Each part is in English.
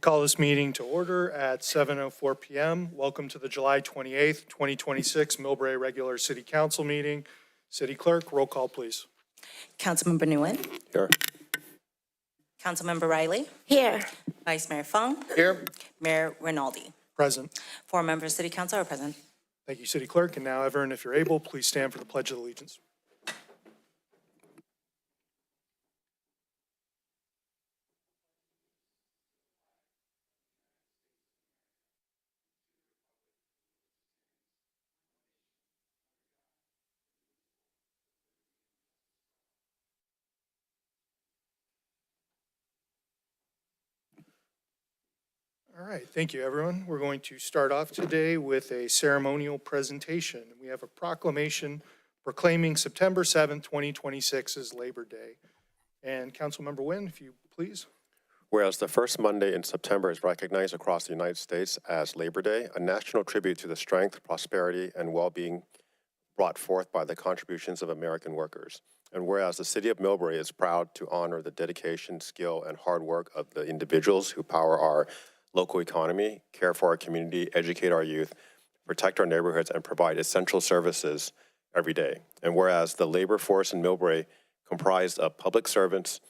call this meeting to order at 7:04 p.m. Welcome to the July 28th, 2026 Millbrae Regular City Council meeting. City Clerk, roll call, please. Councilmember Nguyen. Here. Councilmember Riley. Here. Vice Mayor Fung. Here. Mayor Rinaldi. Present. 4 members of City Council are present. Thank you, City Clerk. And now, Everett, if you're able, please stand for the Pledge of Allegiance. All right, thank you, everyone. We're going to start off today with a ceremonial presentation. We have a proclamation proclaiming September 7th, 2026 as Labor Day. And Councilmember Nguyen, if you please. Whereas the first Monday in September is recognized across the United States as Labor Day, a national tribute to the strength, prosperity, and well-being brought forth by the contributions of American workers. And whereas the city of Millbrae is proud to honor the dedication, skill, and hard work of the individuals who power our local economy, care for our community, educate our youth, protect our neighborhoods, and provide essential services every day. And whereas the labor force in Millbrae, comprised of public servants,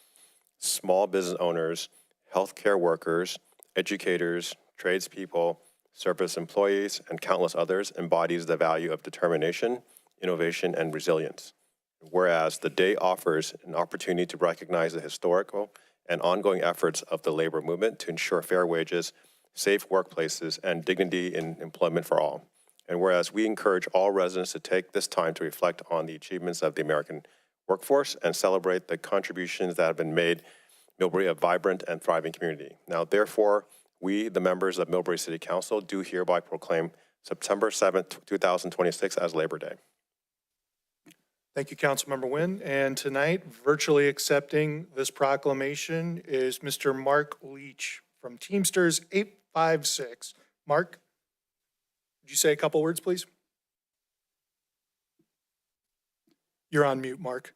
small business owners, healthcare workers, educators, tradespeople, service employees, and countless others, embodies the value of determination, innovation, and resilience. Whereas the day offers an opportunity to recognize the historical and ongoing efforts of the labor movement to ensure fair wages, safe workplaces, and dignity in employment for all. And whereas we encourage all residents to take this time to reflect on the achievements of the American workforce and celebrate the contributions that have been made Millbrae a vibrant and thriving community. Now, therefore, we, the members of Millbrae City Council, do hereby proclaim September 7th, 2026 as Labor Day. Thank you, Councilmember Nguyen. And tonight, virtually accepting this proclamation is Mr. Mark Leach from Teamsters 856. Mark, would you say a couple words, please? You're on mute, Mark.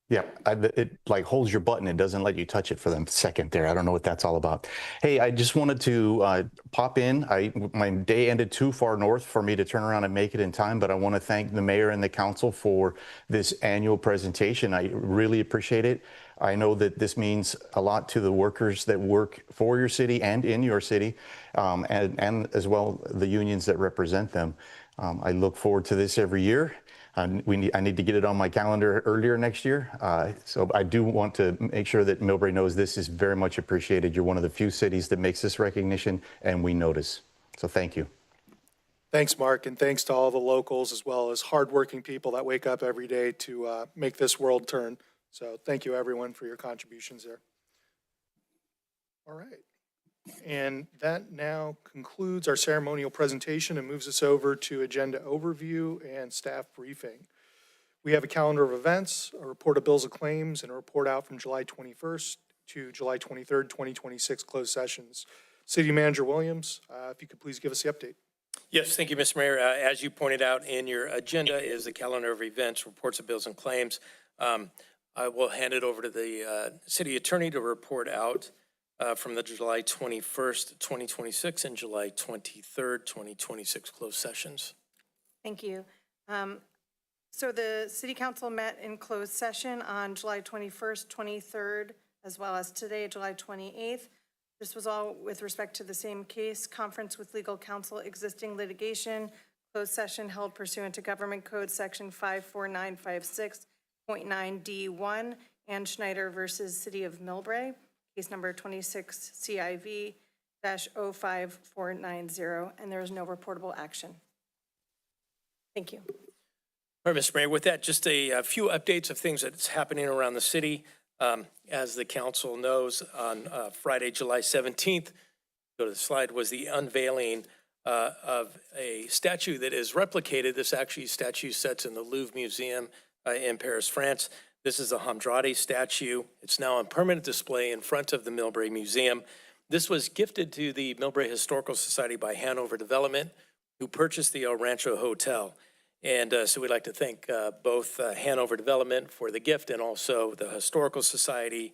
Yeah, it like holds your button. It doesn't let you touch it for a second there. I don't know what that's all about. Hey, I just wanted to pop in. My day ended too far north for me to turn around and make it in time, but I want to thank the mayor and the council for this annual presentation. I really appreciate it. I know that this means a lot to the workers that work for your city and in your city, and as well the unions that represent them. I look forward to this every year. I need to get it on my calendar earlier next year. So I do want to make sure that Millbrae knows this is very much appreciated. You're one of the few cities that makes this recognition, and we notice. So thank you. Thanks, Mark, and thanks to all the locals as well as hardworking people that wake up every day to make this world turn. So thank you, everyone, for your contributions there. All right. And that now concludes our ceremonial presentation and moves us over to agenda overview and staff briefing. We have a calendar of events, a report of bills of claims, and a report out from July 21st to July 23rd, 2026 closed sessions. City Manager Williams, if you could please give us the update. Yes, thank you, Mr. Mayor. As you pointed out in your agenda is the calendar of events, reports of bills and claims. I will hand it over to the city attorney to report out from the July 21st, 2026 and July 23rd, 2026 closed sessions. Thank you. So the City Council met in closed session on July 21st, 23rd, as well as today, July 28th. This was all with respect to the same case, conference with legal counsel, existing litigation, closed session held pursuant to Government Code Section 54956.9D1 and Schneider versus City of Millbrae. Case number 26 CIV-05490, and there is no reportable action. Thank you. All right, Mr. Mayor, with that, just a few updates of things that's happening around the city. As the council knows, on Friday, July 17th, go to the slide, was the unveiling of a statue that is replicated. This actually statue sits in the Louvre Museum in Paris, France. This is a Hamdradi statue. It's now on permanent display in front of the Millbrae Museum. This was gifted to the Millbrae Historical Society by Hanover Development, who purchased the El Rancho Hotel. And so we'd like to thank both Hanover Development for the gift and also the Historical Society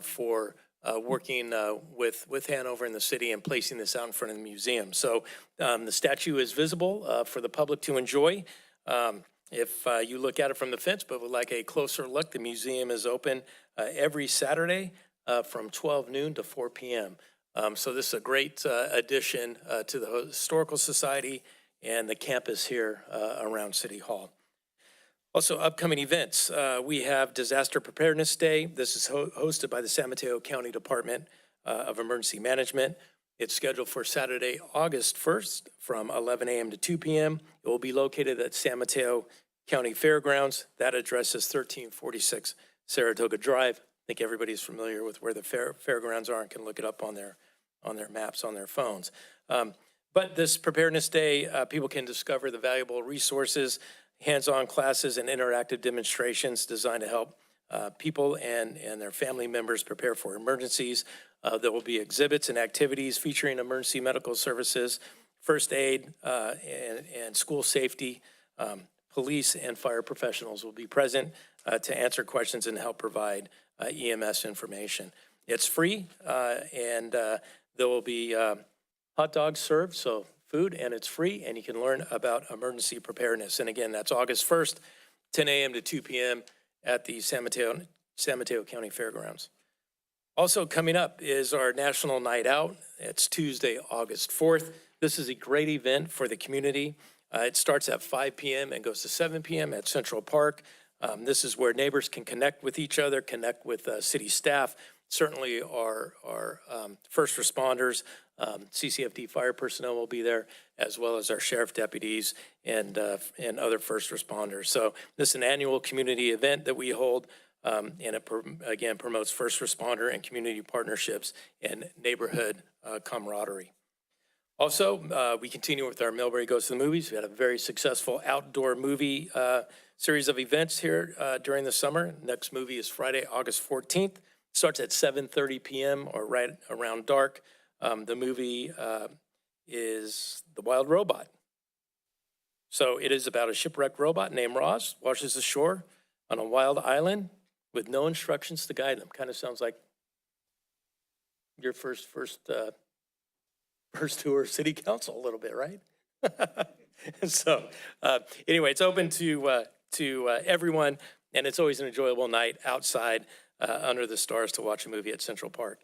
for working with Hanover and the city and placing this out in front of the museum. So the statue is visible for the public to enjoy. If you look at it from the fence, but would like a closer look, the museum is open every Saturday from 12 noon to 4 p.m. So this is a great addition to the Historical Society and the campus here around City Hall. Also, upcoming events. We have Disaster Preparedness Day. This is hosted by the San Mateo County Department of Emergency Management. It's scheduled for Saturday, August 1st from 11 a.m. to 2 p.m. It will be located at San Mateo County Fairgrounds. That address is 1346 Saratoga Drive. I think everybody's familiar with where the fairgrounds are and can look it up on their maps on their phones. But this Preparedness Day, people can discover the valuable resources, hands-on classes, and interactive demonstrations designed to help people and their family members prepare for emergencies. There will be exhibits and activities featuring emergency medical services, first aid, and school safety. Police and fire professionals will be present to answer questions and help provide EMS information. It's free, and there will be hot dogs served, so food, and it's free, and you can learn about emergency preparedness. And again, that's August 1st, 10 a.m. to 2 p.m. at the San Mateo County Fairgrounds. Also coming up is our National Night Out. It's Tuesday, August 4th. This is a great event for the community. It starts at 5 p.m. and goes to 7 p.m. at Central Park. This is where neighbors can connect with each other, connect with city staff, certainly our first responders. CCFD fire personnel will be there, as well as our sheriff deputies and other first responders. So this is an annual community event that we hold, and it, again, promotes first responder and community partnerships and neighborhood camaraderie. Also, we continue with our Millbrae Goes to the Movies. We had a very successful outdoor movie series of events here during the summer. Next movie is Friday, August 14th. Starts at 7:30 p.m. or right around dark. The movie is The Wild Robot. So it is about a shipwrecked robot named Ross, washes ashore on a wild island with no instructions to guide them. Kind of sounds like your first tour of city council a little bit, right? So anyway, it's open to everyone, and it's always an enjoyable night outside under the stars to watch a movie at Central Park.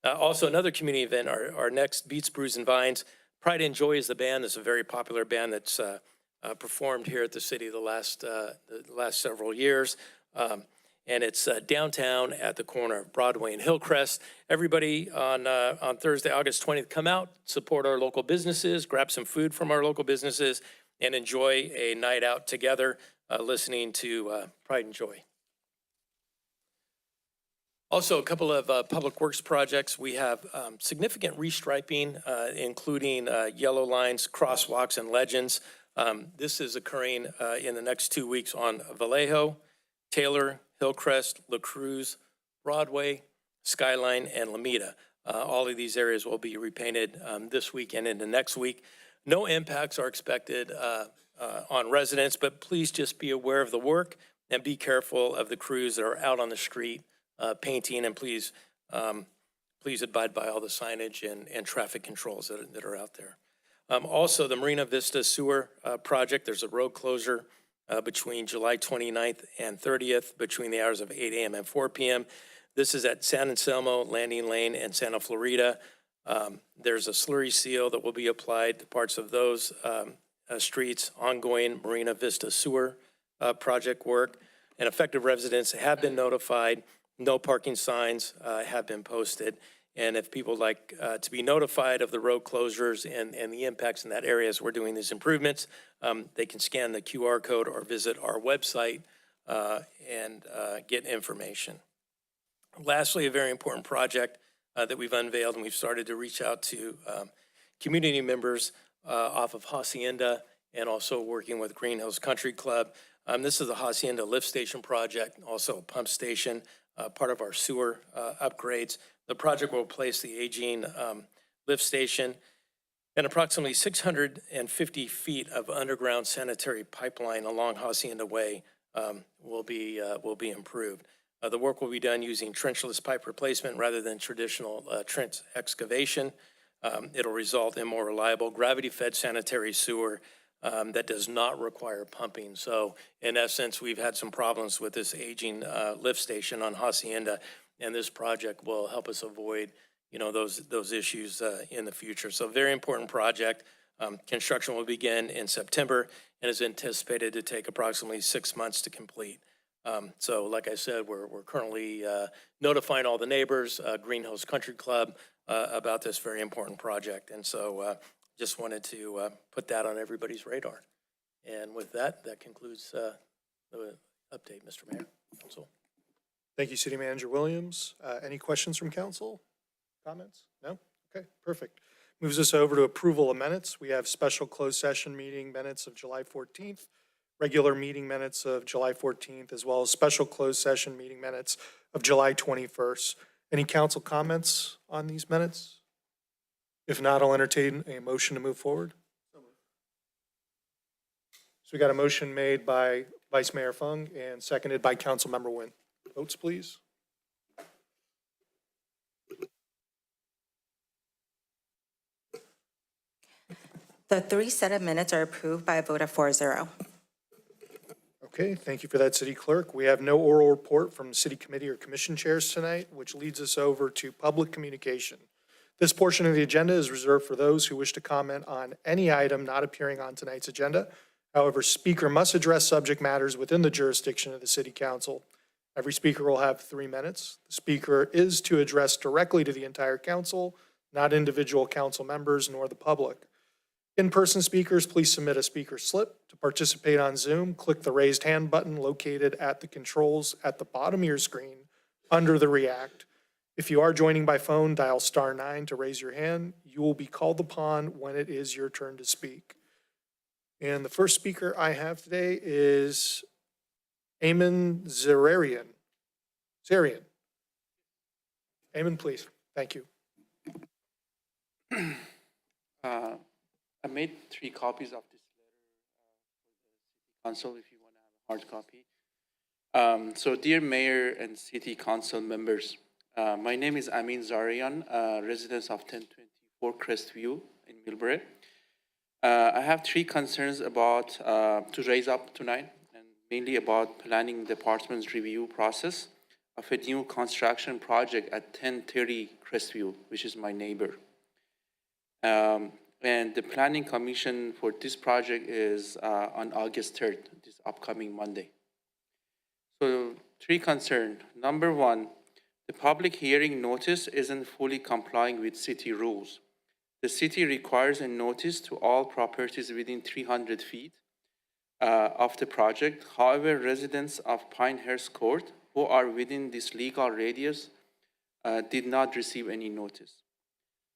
Also, another community event, our next Beats, Brews, and Vines. Pride and Joy is the band. It's a very popular band that's performed here at the city the last several years. And it's downtown at the corner of Broadway and Hillcrest. Everybody on Thursday, August 20th, come out, support our local businesses, grab some food from our local businesses, and enjoy a night out together listening to Pride and Joy. Also, a couple of public works projects. We have significant restriping, including yellow lines, crosswalks, and legends. This is occurring in the next 2 weeks on Vallejo, Taylor, Hillcrest, La Cruz, Broadway, Skyline, and Lomita. All of these areas will be repainted this week and into next week. No impacts are expected on residents, but please just be aware of the work and be careful of the crews that are out on the street painting, and please abide by all the signage and traffic controls that are out there. Also, the Marina Vista Sewer project, there's a road closure between July 29th and 30th between the hours of 8 a.m. and 4 p.m. This is at San Anselmo, Landing Lane, and Santa Florida. There's a slurry seal that will be applied to parts of those streets, ongoing Marina Vista Sewer project work, and affected residents have been notified. No parking signs have been posted. And if people like to be notified of the road closures and the impacts in that area as we're doing these improvements, they can scan the QR code or visit our website and get information. Lastly, a very important project that we've unveiled, and we've started to reach out to community members off of Hacienda and also working with Green Hills Country Club. This is the Hacienda Lift Station project, also a pump station, part of our sewer upgrades. The project will replace the aging lift station, and approximately 650 feet of underground sanitary pipeline along Hacienda Way will be improved. The work will be done using trenchless pipe replacement rather than traditional trench excavation. It'll result in more reliable gravity-fed sanitary sewer that does not require pumping. So in essence, we've had some problems with this aging lift station on Hacienda, and this project will help us avoid, those issues in the future. So very important project. Construction will begin in September and is anticipated to take approximately 6 months to complete. So like I said, we're currently notifying all the neighbors, Greenhouse Country Club, about this very important project. And so just wanted to put that on everybody's radar. And with that, that concludes the update, Mr. Mayor, Council. Thank you, City Manager Williams. Any questions from council? Comments? No? Okay, perfect. Moves us over to approval of minutes. We have special closed session meeting minutes of July 14th, regular meeting minutes of July 14th, as well as special closed session meeting minutes of July 21st. Any council comments on these minutes? If not, I'll entertain a motion to move forward. So we got a motion made by Vice Mayor Fung and seconded by Councilmember Nguyen. Votes, please. The three set of minutes are approved by a vote of 4-0. Okay, thank you for that, City Clerk. We have no oral report from City Committee or Commission chairs tonight, which leads us over to public communication. This portion of the agenda is reserved for those who wish to comment on any item not appearing on tonight's agenda. However, speaker must address subject matters within the jurisdiction of the City Council. Every speaker will have 3 minutes. The speaker is to address directly to the entire council, not individual council members nor the public. In-person speakers, please submit a speaker slip. To participate on Zoom, click the raised hand button located at the controls at the bottom of your screen under the React. If you are joining by phone, dial *9 to raise your hand. You will be called upon when it is your turn to speak. And the first speaker I have today is Eamon Zarian. Eamon, please. Thank you. I made 3 copies of this letter for the City Council if you want to have a hard copy. So dear Mayor and City Council members, my name is Amin Zarian, resident of 1024 Crestview in Millbrae. I have 3 concerns about to raise up tonight, and mainly about planning department's review process of a new construction project at 1030 Crestview, which is my neighbor. And the Planning Commission for this project is on August 3rd, this upcoming Monday. So 3 concerns. Number 1, the public hearing notice isn't fully complying with city rules. The city requires a notice to all properties within 300 feet of the project. However, residents of Pinehurst Court who are within this legal radius did not receive any notice.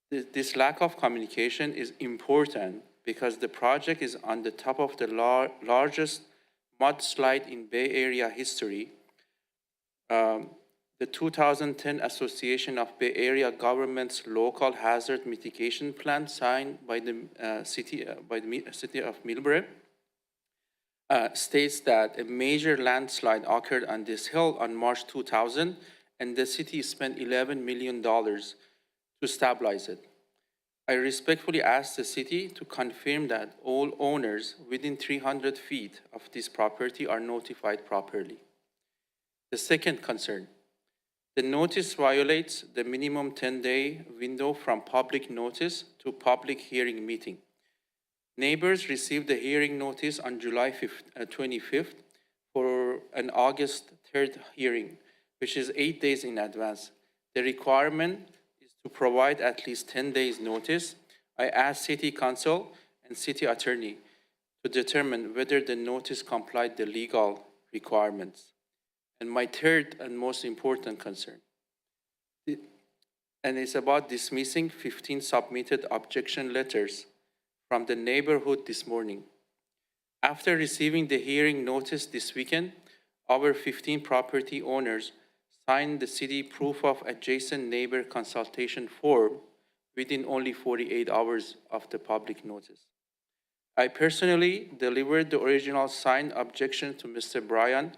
This lack of communication is important because the project is on the top of the largest mudslide in Bay Area history. The 2010 Association of Bay Area Governments Local Hazard Mitigation Plan signed by the city of Millbrae states that a major landslide occurred on this hill on March 2000, and the city spent $11 million to stabilize it. I respectfully ask the city to confirm that all owners within 300 feet of this property are notified properly. The second concern, the notice violates the minimum 10-day window from public notice to public hearing meeting. Neighbors received the hearing notice on July 25th for an August 3rd hearing, which is 8 days in advance. The requirement is to provide at least 10 days notice. I asked City Council and City Attorney to determine whether the notice complied the legal requirements. And my third and most important concern, and it's about dismissing 15 submitted objection letters from the neighborhood this morning. After receiving the hearing notice this weekend, our 15 property owners signed the city proof of adjacent neighbor consultation form within only 48 hours of the public notice. I personally delivered the original signed objection to Mr. Bryan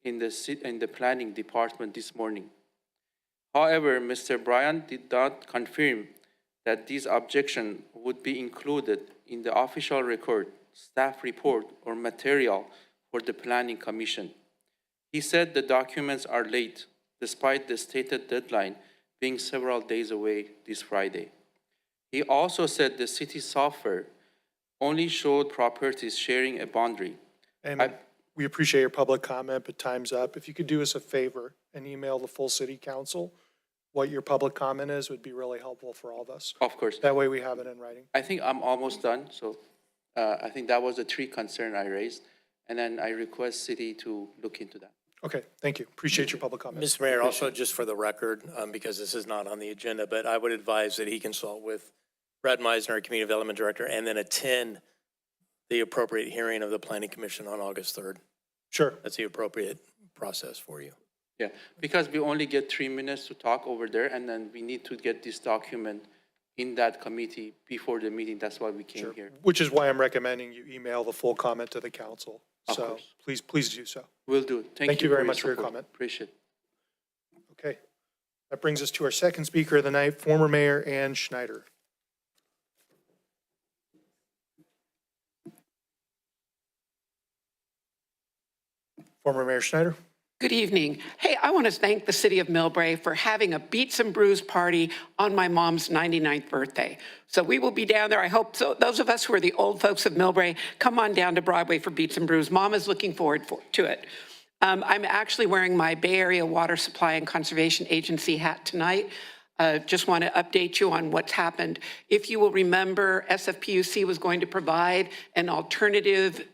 in the planning department this morning. However, Mr. Bryant did not confirm that these objections would be included in the official record, staff report, or material for the Planning Commission. He said the documents are late, despite the stated deadline being several days away this Friday. He also said the city software only showed properties sharing a boundary. And we appreciate your public comment, but time's up. If you could do us a favor and email the full city council what your public comment is, would be really helpful for all of us. Of course. That way we have it in writing. I think I'm almost done, so I think that was the three concerns I raised, and then I request city to look into that. Okay, thank you. Appreciate your public comment. Mr. Mayor, also just for the record, because this is not on the agenda, but I would advise that he consult with Brad Meisner, our Community Development Director, and then attend the appropriate hearing of the Planning Commission on August 3rd. Sure. That's the appropriate process for you. Yeah, because we only get 3 minutes to talk over there, and then we need to get this document in that committee before the meeting. That's why we came here. Which is why I'm recommending you email the full comment to the council. Of So course. please do so. Will do. Thank you very much for your support. comment. Appreciate it. Okay. That brings us to our second speaker of the night, former Mayor Ann Schneider. Former Mayor Schneider. Good evening. Hey, I want to thank the city of Millbrae for having a Beats and Brews party on my mom's 99th birthday. So we will be down there. I hope so. Those of us who are the old folks of Millbrae, come on down to Broadway for Beats and Brews. Mom is looking forward to it. I'm actually wearing my Bay Area Water Supply and Conservation Agency hat tonight. Just want to update you on what's happened. If you will remember, SFPUC was going to provide an alternative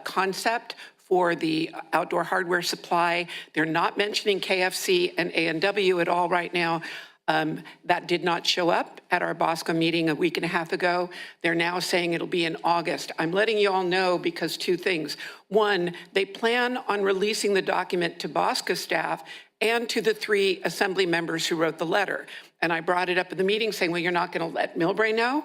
concept for the outdoor hardware supply. They're not mentioning KFC and A&W at all right now. That did not show up at our Bosco meeting a week and a half ago. They're now saying it'll be in August. I'm letting you all know because two things. One, they plan on releasing the document to Bosco staff and to the 3 assembly members who wrote the letter. And I brought it up at the meeting saying, well, you're not going to let Millbrae know?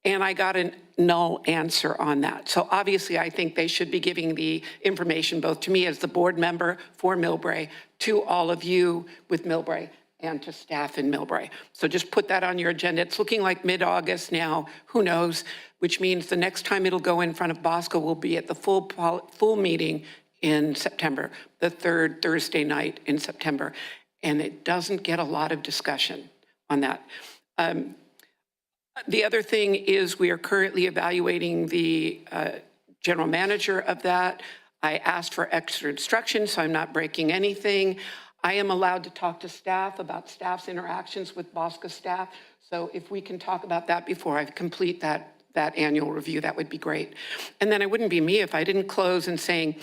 And I got a null answer on that. So obviously, I think they should be giving the information both to me as the board member for Millbrae, to all of you with Millbrae, and to staff in Millbrae. So just put that on your agenda. It's looking like mid-August now, who knows, which means the next time it'll go in front of Bosco will be at the full meeting in September, the 3rd Thursday night in September. And it doesn't get a lot of discussion on that. The other thing is we are currently evaluating the general manager of that. I asked for extra instructions, so I'm not breaking anything. I am allowed to talk to staff about staff's interactions with Bosco staff. So if we can talk about that before I complete that annual review, that would be great. And then it wouldn't be me if I didn't close in saying,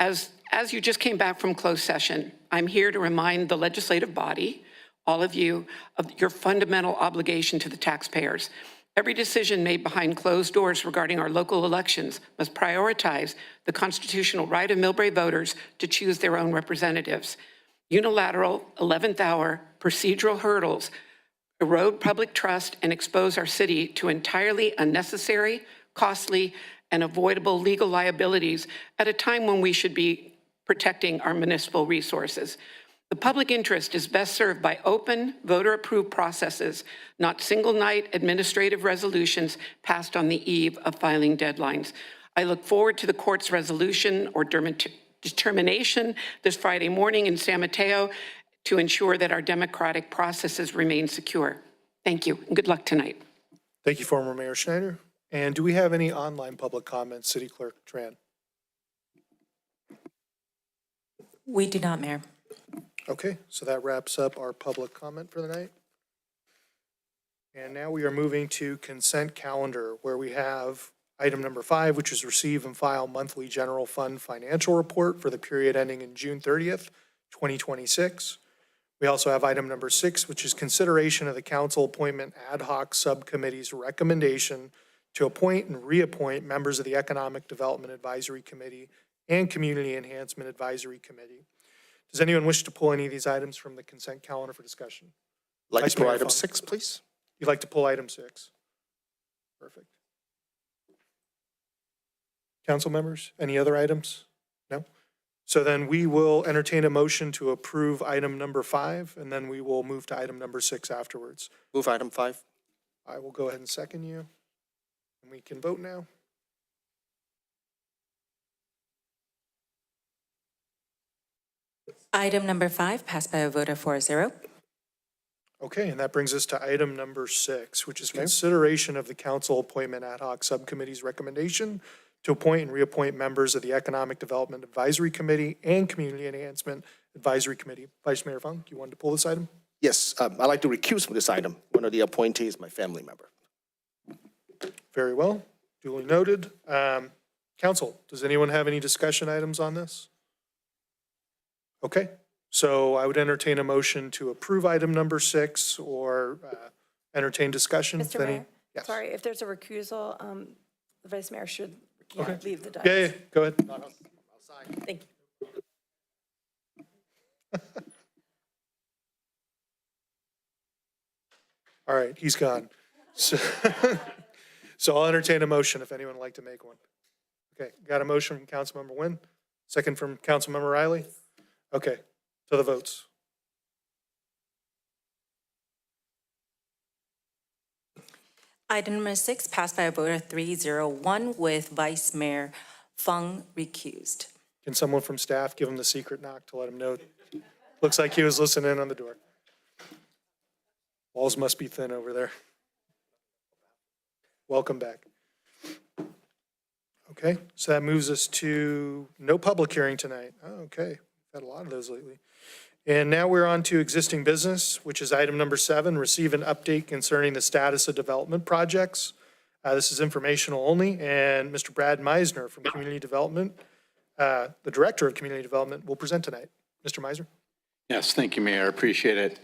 as you just came back from closed session, I'm here to remind the legislative body, all of you, of your fundamental obligation to the taxpayers. Every decision made behind closed doors regarding our local elections must prioritize the constitutional right of Millbrae voters to choose their own representatives. Unilateral, 11th hour procedural hurdles erode public trust and expose our city to entirely unnecessary, costly, and avoidable legal liabilities at a time when we should be protecting our municipal resources. The public interest is best served by open, voter-approved processes, not single-night administrative resolutions passed on the eve of filing deadlines. I look forward to the court's resolution or determination this Friday morning in San Mateo to ensure that our democratic processes remain secure. Thank you, and good luck tonight. Thank you, former Mayor Schneider. And do we have any online public comments, City Clerk Tran? We do not, Mayor. Okay, so that wraps up our public comment for the night. And now we are moving to consent calendar, where we have item number 5, which is receive and file monthly general fund financial report for the period ending in June 30th, 2026. We also have item number 6, which is consideration of the council appointment ad hoc subcommittee's recommendation to appoint and reappoint members of the Economic Development Advisory Committee and Community Enhancement Advisory Committee. Does anyone wish to pull any of these items from the consent calendar for discussion? Like Vice to pull Mayor item Fong. 6, please? You'd like to pull item 6? Perfect. Council members, any other items? No? So then we will entertain a motion to approve item number 5, and then we will move to item number 6 afterwards. Move item 5. I will go ahead and second you, and we can vote now. Item number 5 passed by a vote of 4-0. Okay, and that brings us to item number 6, which is consideration of the council appointment ad hoc subcommittee's recommendation to appoint and reappoint members of the Economic Development Advisory Committee and Community Enhancement Advisory Committee. Vice Mayor Fung, you wanted to pull this item? Yes, I'd like to recuse from this item. One of the appointees is my family member. Very well, duly noted. Council, does anyone have any discussion items on this? Okay, so I would entertain a motion to approve item number 6 or entertain discussion. Mr. If any- Mayor, Yes. sorry, if there's a recusal, the vice mayor should leave the dais. Yeah, go ahead. Thank you. All right, he's gone. So so I'll entertain a motion if anyone would like to make one. Okay, got a motion from Councilmember Nguyen, second from Councilmember Riley? Okay, to the votes. Item number 6 passed by a vote of 3-0-1 with Vice Mayor Fung recused. Can someone from staff give him the secret knock to let him know? Looks like he was listening in on the door. Walls must be thin over there. Welcome back. Okay, so that moves us to no public hearing tonight. Oh, okay, had a lot of those lately. And now we're on to existing business, which is item number 7, receive an update concerning the status of development projects. This is informational only, and Mr. Brad Meisner from Community Development, the Director of Community Development, will present tonight. Mr. Meisner? Yes, thank you, Mayor. I appreciate it.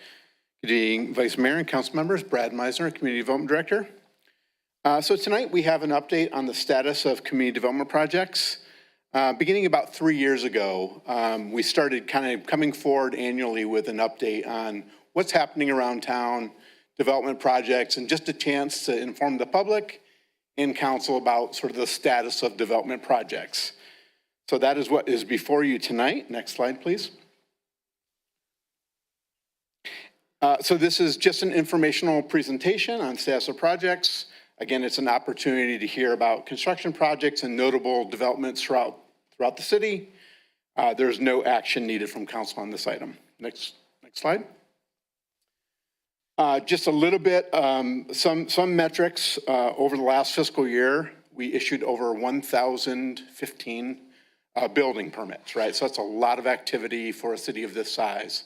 Good evening, Vice Mayor and council members. Brad Meisner, Community Development Director. So tonight we have an update on the status of community development projects. Beginning about 3 years ago, we started kind of coming forward annually with an update on what's happening around town, development projects, and just a chance to inform the public and council about sort of the status of development projects. So that is what is before you tonight. Next slide, please. So this is just an informational presentation on status of projects. Again, it's an opportunity to hear about construction projects and notable developments throughout the city. There's no action needed from council on this item. Next slide. Just a little bit, some metrics. Over the last fiscal year, we issued over 1,015 building permits, right? So that's a lot of activity for a city of this size.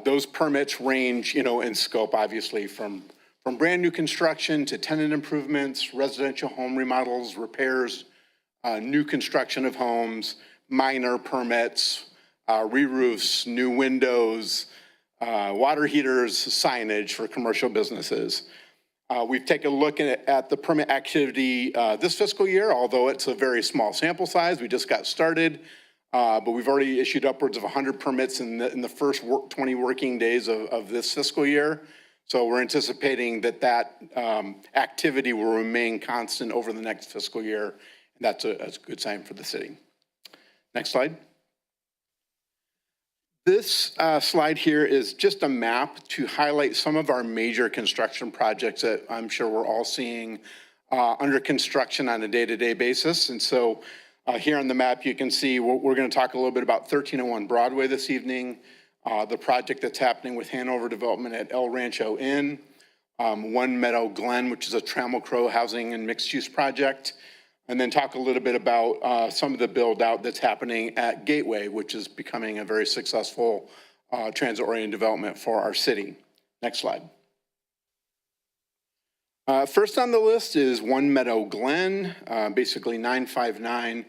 Those permits range, in scope, obviously, from brand new construction to tenant improvements, residential home remodels, repairs, new construction of homes, minor permits, re-roofs, new windows, water heaters, signage for commercial businesses. We've taken a look at the permit activity this fiscal year, although it's a very small sample size. We just got started, but we've already issued upwards of 100 permits in the first 20 working days of this fiscal year. So we're anticipating that activity will remain constant over the next fiscal year. And that's a good sign for the city. Next slide. This slide here is just a map to highlight some of our major construction projects that I'm sure we're all seeing under construction on a day-to-day basis. And so here on the map, you can see we're going to talk a little bit about 1301 Broadway this evening, the project that's happening with Hanover Development at El Rancho Inn, One Meadow Glen, which is a Trammell Crow housing and mixed-use project, and then talk a little bit about some of the build-out that's happening at Gateway, which is becoming a very successful transit-oriented development for our city. Next slide. First on the list is One Meadow Glen, basically 959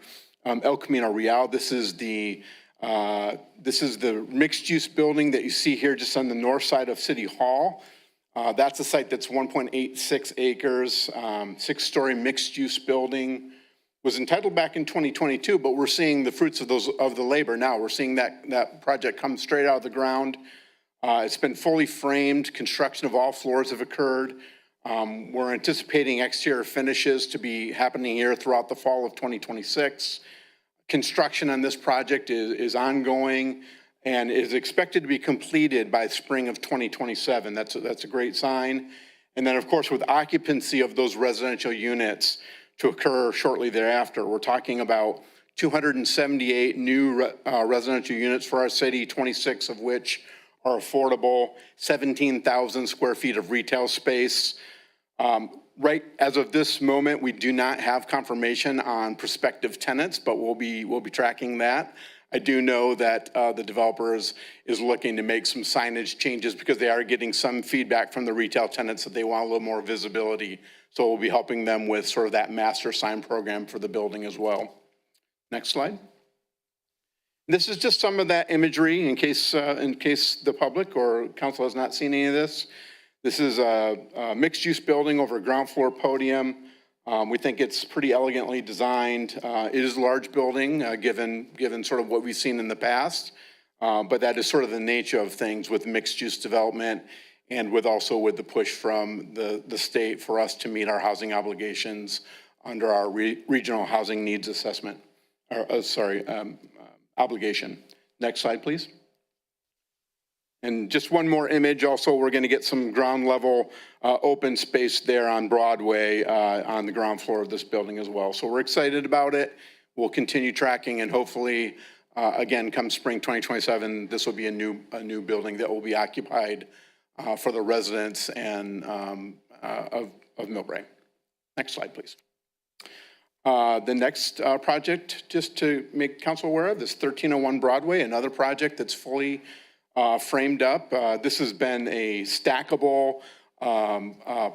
El Camino Real. This is the mixed-use building that you see here just on the north side of City Hall. That's a site that's 1.86 acres, 6-story mixed-use building. Was entitled back in 2022, but we're seeing the fruits of the labor now. We're seeing that project come straight out of the ground. It's been fully framed. Construction of all floors have occurred. We're anticipating exterior finishes to be happening here throughout the fall of 2026. Construction on this project is ongoing and is expected to be completed by spring of 2027. That's a great sign. And then, of course, with occupancy of those residential units to occur shortly thereafter, we're talking about 278 new residential units for our city, 26 of which are affordable, 17,000 square feet of retail space. Right as of this moment, we do not have confirmation on prospective tenants, but we'll be tracking that. I do know that the developer is looking to make some signage changes because they are getting some feedback from the retail tenants that they want a little more visibility. So we'll be helping them with sort of that master sign program for the building as well. Next slide. This is just some of that imagery in case the public or council has not seen any of this. This is a mixed-use building over a ground floor podium. We think it's pretty elegantly designed. It is a large building, given sort of what we've seen in the past, but that is sort of the nature of things with mixed-use development and with the push from the state for us to meet our housing obligations under our regional housing needs assessment, obligation. Next slide, please. And just one more image. Also, we're going to get some ground level open space there on Broadway on the ground floor of this building as well. So we're excited about it. We'll continue tracking, and hopefully, again, come spring 2027, this will be a new building that will be occupied for the residents and of Millbrae. Next slide, please. The next project, just to make council aware of, this 1301 Broadway, another project that's fully framed up. This has been a stackable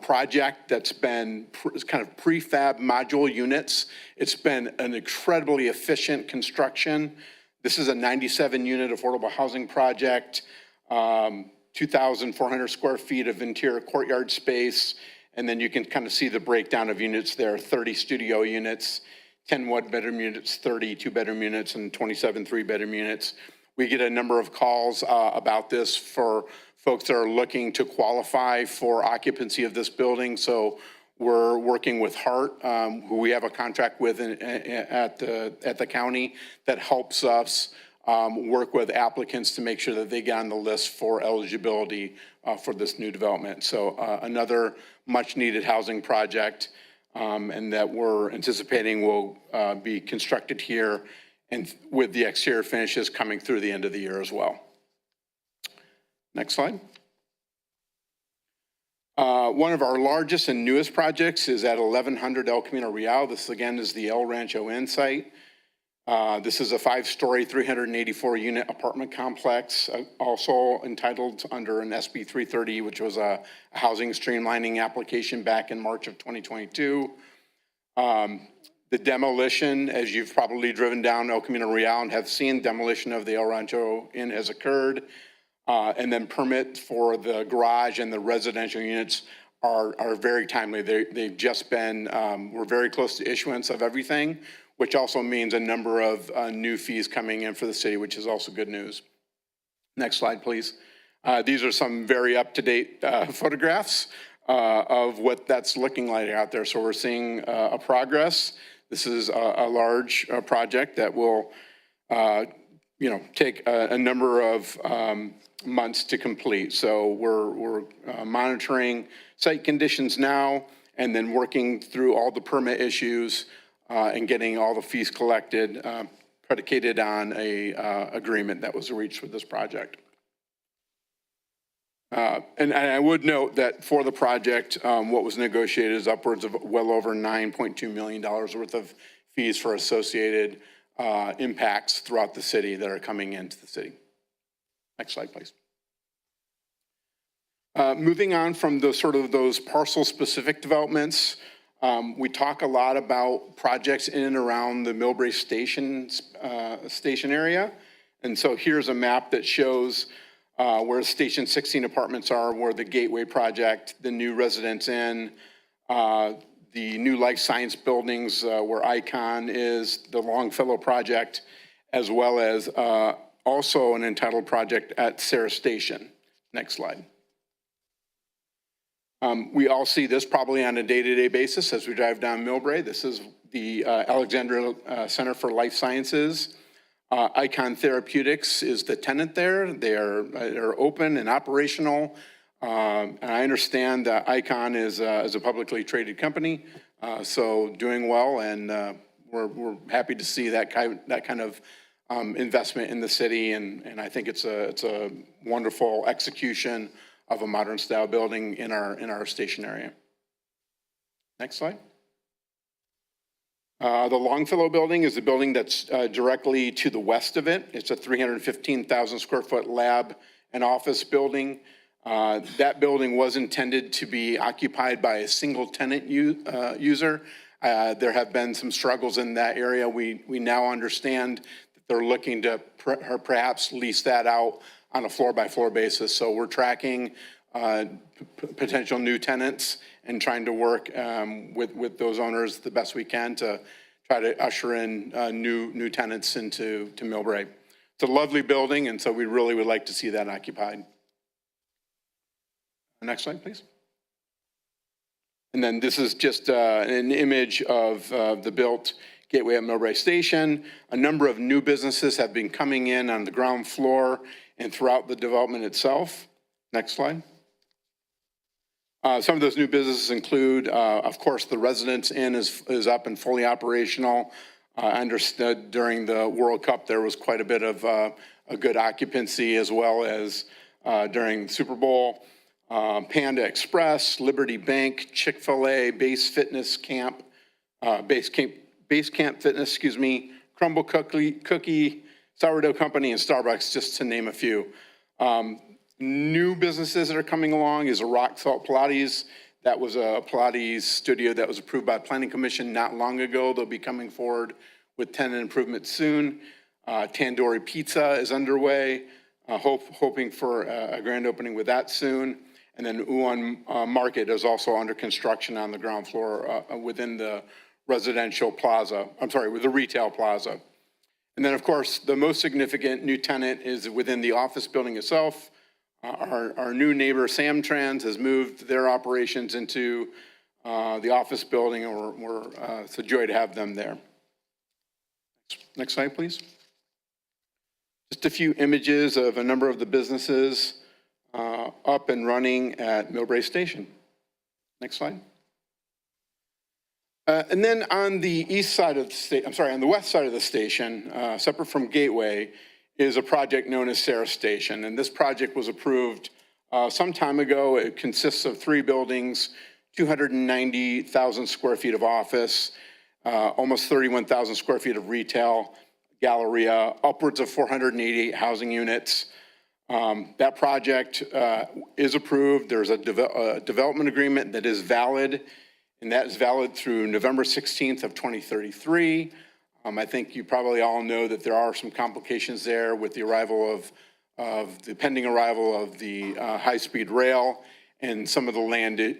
project that's been kind of prefab module units. It's been an incredibly efficient construction. This is a 97 unit affordable housing project, 2,400 square feet of interior courtyard space. And then you can kind of see the breakdown of units there, 30 studio units, 10 one-bedroom units, 30 two-bedroom units, and 27 three-bedroom units. We get a number of calls about this for folks that are looking to qualify for occupancy of this building. So we're working with Hart, who we have a contract with at the county that helps us work with applicants to make sure that they get on the list for eligibility for this new development. So another much needed housing project and that we're anticipating will be constructed here and with the exterior finishes coming through the end of the year as well. Next slide. One of our largest and newest projects is at 1100 El Camino Real. This again is the El Rancho Inn site. This is a 5-story, 384 unit apartment complex, also entitled under an SB 330, which was a housing streamlining application back in March of 2022. The demolition, as you've probably driven down El Camino Real and have seen, demolition of the El Rancho Inn has occurred. And then permit for the garage and the residential units are very timely. They've just been, we're very close to issuance of everything, which also means a number of new fees coming in for the city, which is also good news. Next slide, please. These are some very up-to-date photographs of what that's looking like out there. So we're seeing a progress. This is a large project that will, take a number of months to complete. So we're monitoring site conditions now and then working through all the permit issues and getting all the fees collected, predicated on a agreement that was reached with this project. And I would note that for the project, what was negotiated is upwards of well over $9.2 million worth of fees for associated impacts throughout the city that are coming into the city. Next slide, please. Moving on from those parcel-specific developments, we talk a lot about projects in and around the Millbrae station area. And so here's a map that shows where Station 16 apartments are, where the Gateway project, the new Residence Inn, the new life science buildings where Icon is, the Longfellow project, as well as also an entitled project at Sarah Station. Next slide. We all see this probably on a day-to-day basis as we drive down Millbrae. This is the Alexandria Center for Life Sciences. Icon Therapeutics is the tenant there. They're open and operational. And I understand that Icon is a publicly traded company, so doing well, and we're happy to see that kind of investment in the city, and I think it's a wonderful execution of a modern style building in our station area. Next slide. The Longfellow building is the building that's directly to the west of it. It's a 315,000 square foot lab and office building. That building was intended to be occupied by a single tenant user. There have been some struggles in that area. We now understand that they're looking to perhaps lease that out on a floor-by-floor basis. So we're tracking potential new tenants and trying to work with those owners the best we can to try to usher in new tenants into Millbrae. It's a lovely building, and so we really would like to see that occupied. Next slide, please. And then this is just an image of the built gateway at Millbrae Station. A number of new businesses have been coming in on the ground floor and throughout the development itself. Next slide. Some of those new businesses include, of course, the Residence Inn is up and fully operational. I understood during the World Cup there was quite a bit of a good occupancy, as well as during the Super Bowl. Panda Express, Liberty Bank, Chick-fil-A, Base Camp Fitness, excuse me, Crumble Cookie, Sourdough Company, and Starbucks, just to name a few. New businesses that are coming along is a Rock Salt Pilates. That was a Pilates studio that was approved by Planning Commission not long ago. They'll be coming forward with tenant improvements soon. Tandoori Pizza is underway, hoping for a grand opening with that soon. And then Uwan Market is also under construction on the ground floor within the residential plaza, with the retail plaza. And then, of course, the most significant new tenant is within the office building itself. Our new neighbor, Samtrans, has moved their operations into the office building, and it's a joy to have them there. Next slide, please. Just a few images of a number of the businesses up and running at Millbrae Station. Next slide. And then on the east side of the station, on the west side of the station, separate from Gateway, is a project known as Sarah Station. And this project was approved some time ago. It consists of 3 buildings, 290,000 square feet of office, almost 31,000 square feet of retail, Galleria, upwards of 488 housing units. That project is approved. There's a development agreement that is valid, and that is valid through November 16th of 2033. I think you probably all know that there are some complications there with the arrival of the pending arrival of the high-speed rail and some of the land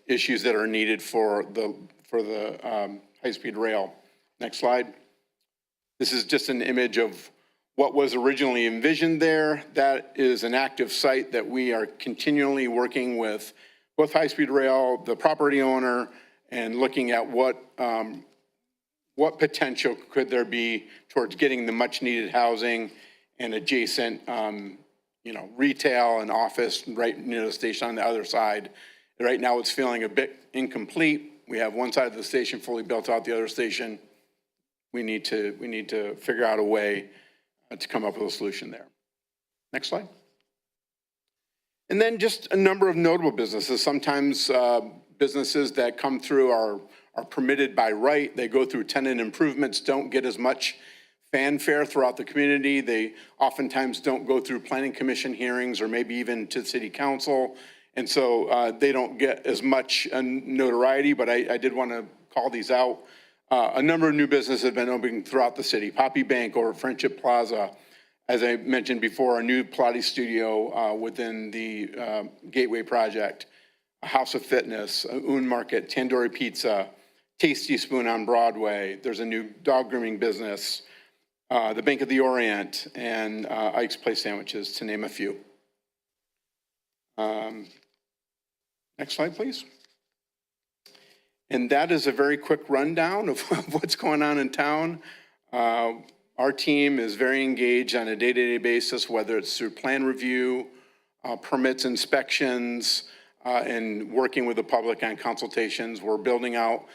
issues that are needed for the high-speed rail. Next slide. This is just an image of what was originally envisioned there. That is an active site that we are continually working with both high-speed rail, the property owner, and looking at what potential could there be towards getting the much-needed housing and adjacent, retail and office right near the station on the other side. Right now, it's feeling a bit incomplete. We have one side of the station fully built out, the other station. We need to figure out a way to come up with a solution there. Next slide. And then just a number of notable businesses. Sometimes businesses that come through are permitted by right. They go through tenant improvements, don't get as much fanfare throughout the community. They oftentimes don't go through planning commission hearings or maybe even to city council. And so they don't get as much notoriety, but I did want to call these out. A number of new businesses have been opening throughout the city. Poppy Bank over Friendship Plaza. As I mentioned before, a new Pilates studio within the Gateway project. A House of Fitness, Un Market, Tandoori Pizza, Tasty Spoon on Broadway. There's a new dog grooming business, the Bank of the Orient, and Ike's Place Sandwiches, to name a few. Next slide, please. And that is a very quick rundown of what's going on in town. Our team is very engaged on a day-to-day basis, whether it's through plan review, permits, inspections, and working with the public on consultations. We're building out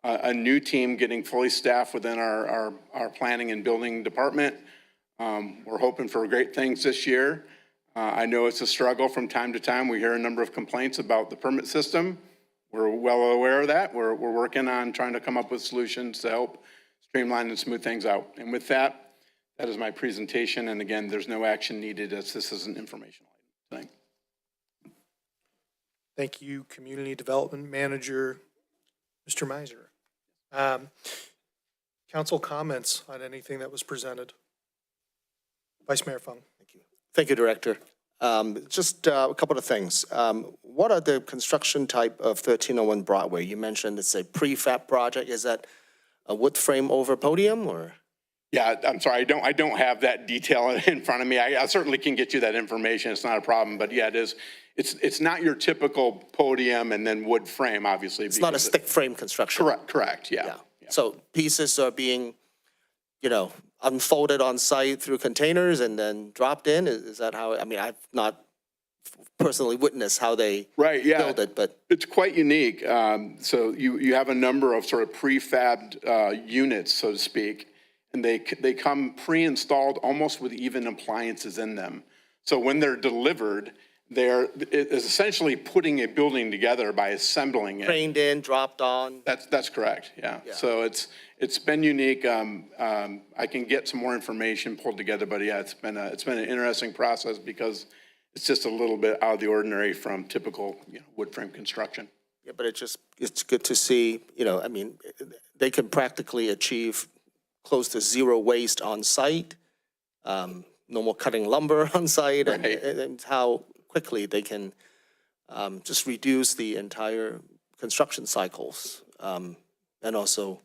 a new team, getting fully staffed within our planning and building department. We're hoping for great things this year. I know it's a struggle from time to time. We hear a number of complaints about the permit system. We're well aware of that. We're working on trying to come up with solutions to help streamline and smooth things out. And with that, that is my presentation. And again, there's no action needed as this is an informational item. Thank you, Community Development Manager, Mr. Meiser. Council comments on anything that was presented? Vice Mayor Fung. Thank you, Director. Just a couple of things. What are the construction type of 1301 Broadway? You mentioned it's a prefab project. Is that a wood frame over podium or? Yeah, I'm sorry, I don't have that detail in front of me. I certainly can get you that information. It's not a problem, but yeah, it is. It's not your typical podium and then wood frame, obviously. It's not a stick frame construction. Correct, yeah. So pieces are being, unfolded on site through containers and then dropped in? Is that how, I mean, I've not personally witnessed how they build it, but. It's quite unique. So you have a number of sort of prefabbed units, so to speak, and they come pre-installed almost with even appliances in them. So when they're delivered, it is essentially putting a building together by assembling it. Trained in, dropped on. That's correct, yeah. So it's been unique. I can get some more information pulled together, but yeah, it's been an interesting process because it's just a little bit out of the ordinary from typical wood frame construction. Yeah, but it's good to see, they can practically achieve close to zero waste on site, no more cutting lumber on site, and how quickly they can just reduce the entire construction cycles and also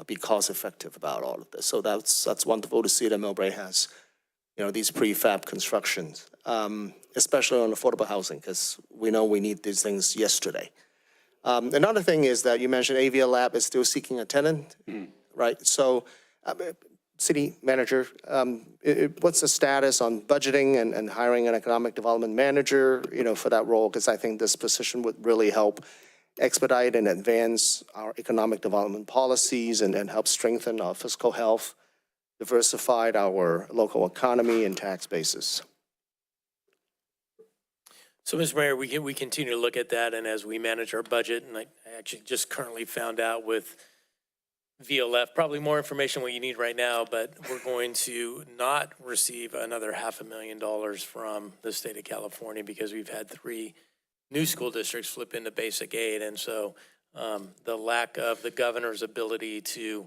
be cost effective about all of this. So that's wonderful to see that Millbrae has, these prefab constructions, especially on affordable housing, because we know we need these things yesterday. Another thing is that you mentioned AVL Lab is still seeking a tenant, right? So, City Manager, what's the status on budgeting and hiring an economic development manager, for that role? Because I think this position would really help expedite and advance our economic development policies and help strengthen our fiscal health, diversify our local economy and tax bases. So, Mr. Mayor, we continue to look at that, and as we manage our budget, and I actually just currently found out with VLF, probably more information what you need right now, but we're going to not receive another $500,000 from the state of California because we've had 3 new school districts flip into basic aid. And so the lack of the governor's ability to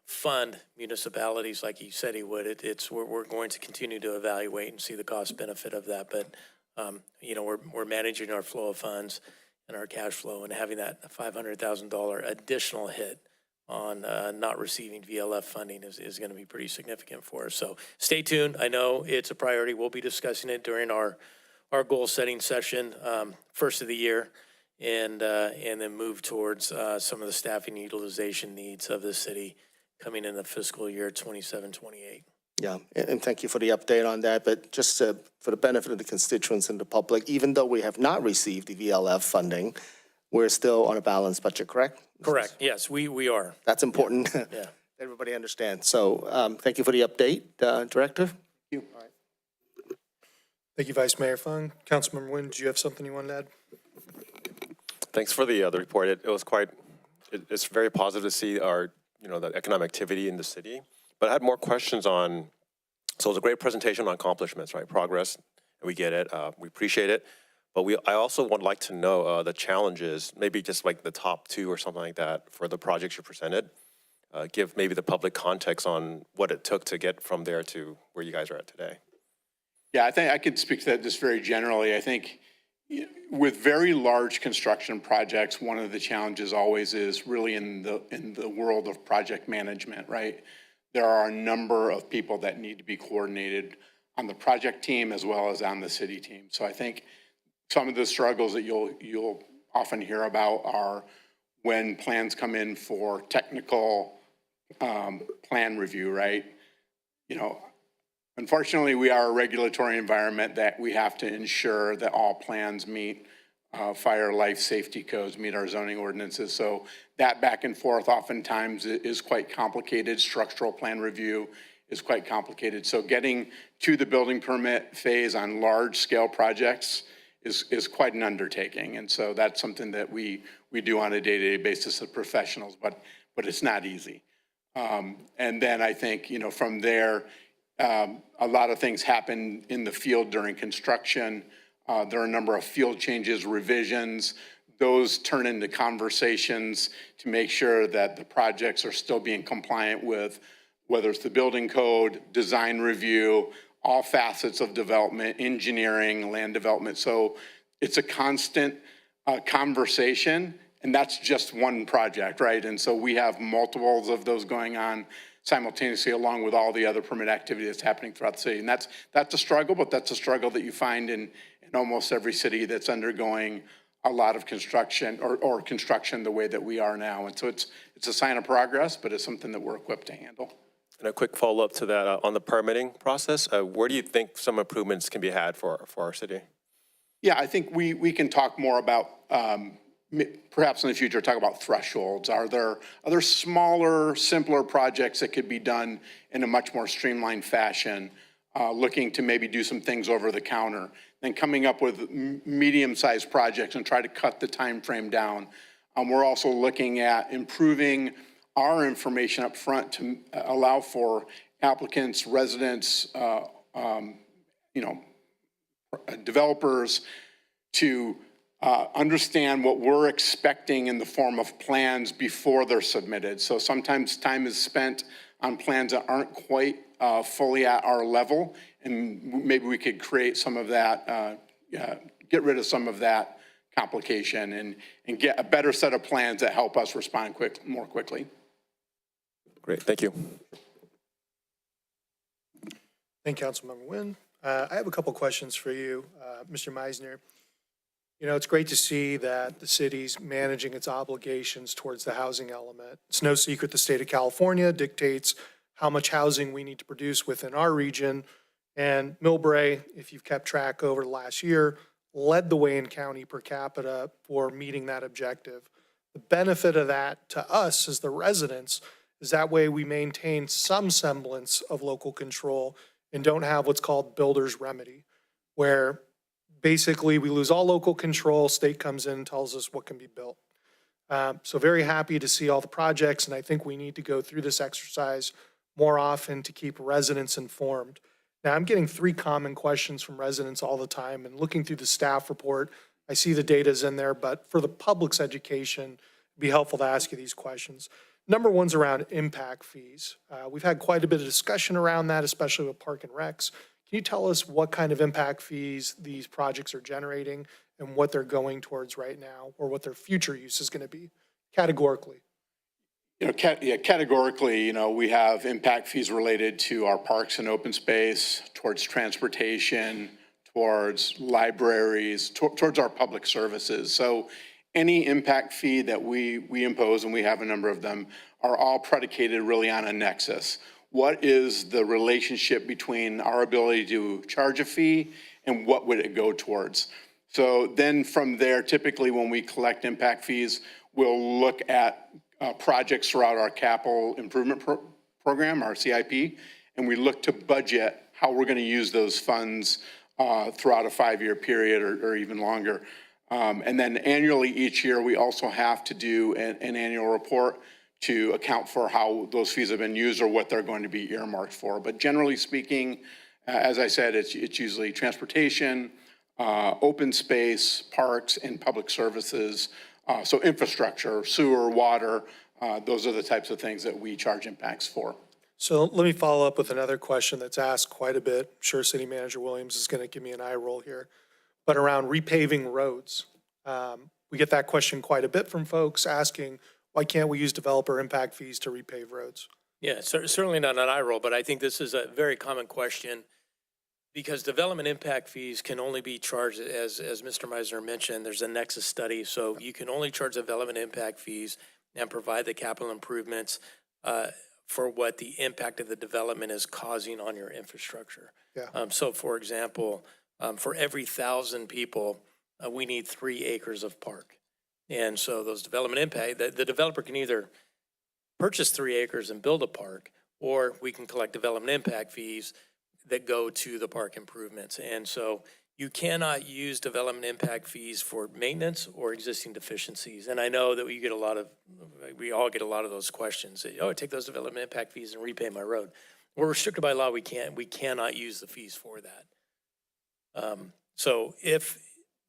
fund municipalities like he said he would, we're going to continue to evaluate and see the cost benefit of that. But, we're managing our flow of funds and our cash flow, and having that $500,000 additional hit on not receiving VLF funding is going to be pretty significant for us. So stay tuned. I know it's a priority. We'll be discussing it during our goal setting session, first of the year, and then move towards some of the staffing utilization needs of the city coming in the fiscal year 27-28. Yeah, and thank you for the update on that. But just for the benefit of the constituents and the public, even though we have not received the VLF funding, we're still on a balanced budget, correct? Correct. Yes, we are. That's important. Yeah. Everybody understands. So thank you for the update, Director. Thank you. All right. Thank you, Vice Mayor Fung. Councilmember Nguyen, do you have something you wanted to add? Thanks for the report. It was it's very positive to see the economic activity in the city. But I had more questions on, so it was a great presentation on accomplishments, right? Progress, and we get it, we appreciate it. But I also would like to know the challenges, maybe just like the top 2 or something like that for the projects you presented. Give maybe the public context on what it took to get from there to where you guys are at today. Yeah, I think I could speak to that just very generally. I think with very large construction projects, one of the challenges always is really in the world of project management, right? There are a number of people that need to be coordinated on the project team as well as on the city team. So I think some of the struggles that you'll often hear about are when plans come in for technical plan review, right? You know, unfortunately, we are a regulatory environment that we have to ensure that all plans meet fire, life, safety codes, meet our zoning ordinances. So that back and forth oftentimes is quite complicated. Structural plan review is quite complicated. So getting to the building permit phase on large scale projects is quite an undertaking. And so that's something that we do on a day-to-day basis as professionals, but it's not easy. And then I think, you know, from there, a lot of things happen in the field during construction. There are a number of field changes, revisions. Those turn into conversations to make sure that the projects are still being compliant with whether it's the building code, design review, all facets of development, engineering, land development. So it's a constant conversation, and that's just one project, right? And so we have multiples of those going on simultaneously along with all the other permit activity that's happening throughout the city. And that's a struggle, but that's a struggle that you find in almost every city that's undergoing a lot of construction or construction the way that we are now. And so it's a sign of progress, but it's something that we're equipped to handle. And a quick follow-up to that, on the permitting process, where do you think some improvements can be had for our city? Yeah, I think we can talk more about, perhaps in the future, talk about thresholds. Are there smaller, simpler projects that could be done in a much more streamlined fashion, looking to maybe do some things over the counter, then coming up with medium-sized projects and try to cut the time frame down. We're also looking at improving our information up front to allow for applicants, residents, developers to understand what we're expecting in the form of plans before they're submitted. So sometimes time is spent on plans that aren't quite fully at our level, and maybe we could create some of that, get rid of some of that complication and get a better set of plans that help us respond more quickly. Great, thank you. Thank you, Councilmember Nguyen. I have a couple questions for you, Mr. Meisner. You know, it's great to see that the city's managing its obligations towards the housing element. It's no secret the state of California dictates how much housing we need to produce within our region. And Millbrae, if you've kept track over the last year, led the way in county per capita for meeting that objective. The benefit of that to us as the residents is that way we maintain some semblance of local control and don't have what's called builder's remedy, where basically we lose all local control, state comes in and tells us what can be built. So very happy to see all the projects, and I think we need to go through this exercise more often to keep residents informed. Now, I'm getting 3 common questions from residents all the time, and looking through the staff report, I see the data's in there, but for the public's education, it'd be helpful to ask you these questions. Number one's around impact fees. We've had quite a bit of discussion around that, especially with Park and Recs. Can you tell us what kind of impact fees these projects are generating and what they're going towards right now, or what their future use is going to be categorically? You know, categorically, you know, we have impact fees related to our parks and open space, towards transportation, towards libraries, towards our public services. So any impact fee that we impose, and we have a number of them, are all predicated really on a nexus. What is the relationship between our ability to charge a fee and what would it go towards? So then from there, typically when we collect impact fees, we'll look at projects throughout our capital improvement program, our CIP, and we look to budget how we're going to use those funds throughout a 5-year period or even longer. And then annually each year, we also have to do an annual report to account for how those fees have been used or what they're going to be earmarked for. But generally speaking, as I said, it's usually transportation, open space, parks, and public services. So infrastructure, sewer, water, those are the types of things that we charge impacts for. So let me follow up with another question that's asked quite a bit. I'm sure City Manager Williams is going to give me an eye roll here, but around repaving roads. We get that question quite a bit from folks asking, why can't we use developer impact fees to repave roads? Yeah, certainly not an eye roll, but I think this is a very common question. Because development impact fees can only be charged, as Mr. Meisner mentioned, there's a nexus study, so you can only charge development impact fees and provide the capital improvements for what the impact of the development is causing on your infrastructure. Yeah. So for example, for every 1,000 people, we need 3 acres of park. And so those development impact, the developer can either purchase 3 acres and build a park, or we can collect development impact fees that go to the park improvements. And so you cannot use development impact fees for maintenance or existing deficiencies. And I know that we all get a lot of those questions. Oh, take those development impact fees and repay my road. We're restricted by law. We cannot use the fees for that. So if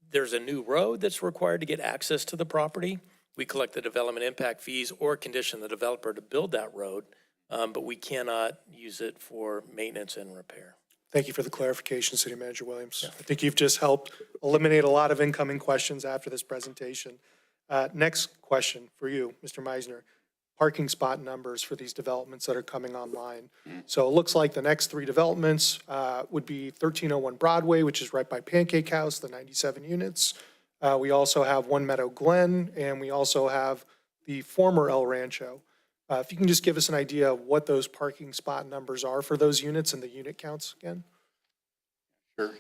there's a new road that's required to get access to the property, we collect the development impact fees or condition the developer to build that road. But we cannot use it for maintenance and repair. Thank you for the clarification, City Manager Williams. I think you've just helped eliminate a lot of incoming questions after this presentation. Next question for you, Mr. Meisner. Parking spot numbers for these developments that are coming online. So it looks like the next 3 developments would be 1301 Broadway, which is right by Pancake House, the 97 units. We also have One Meadow Glen, and we also have the former El Rancho. If you can just give us an idea of what those parking spot numbers are for those units and the unit counts again? Sure.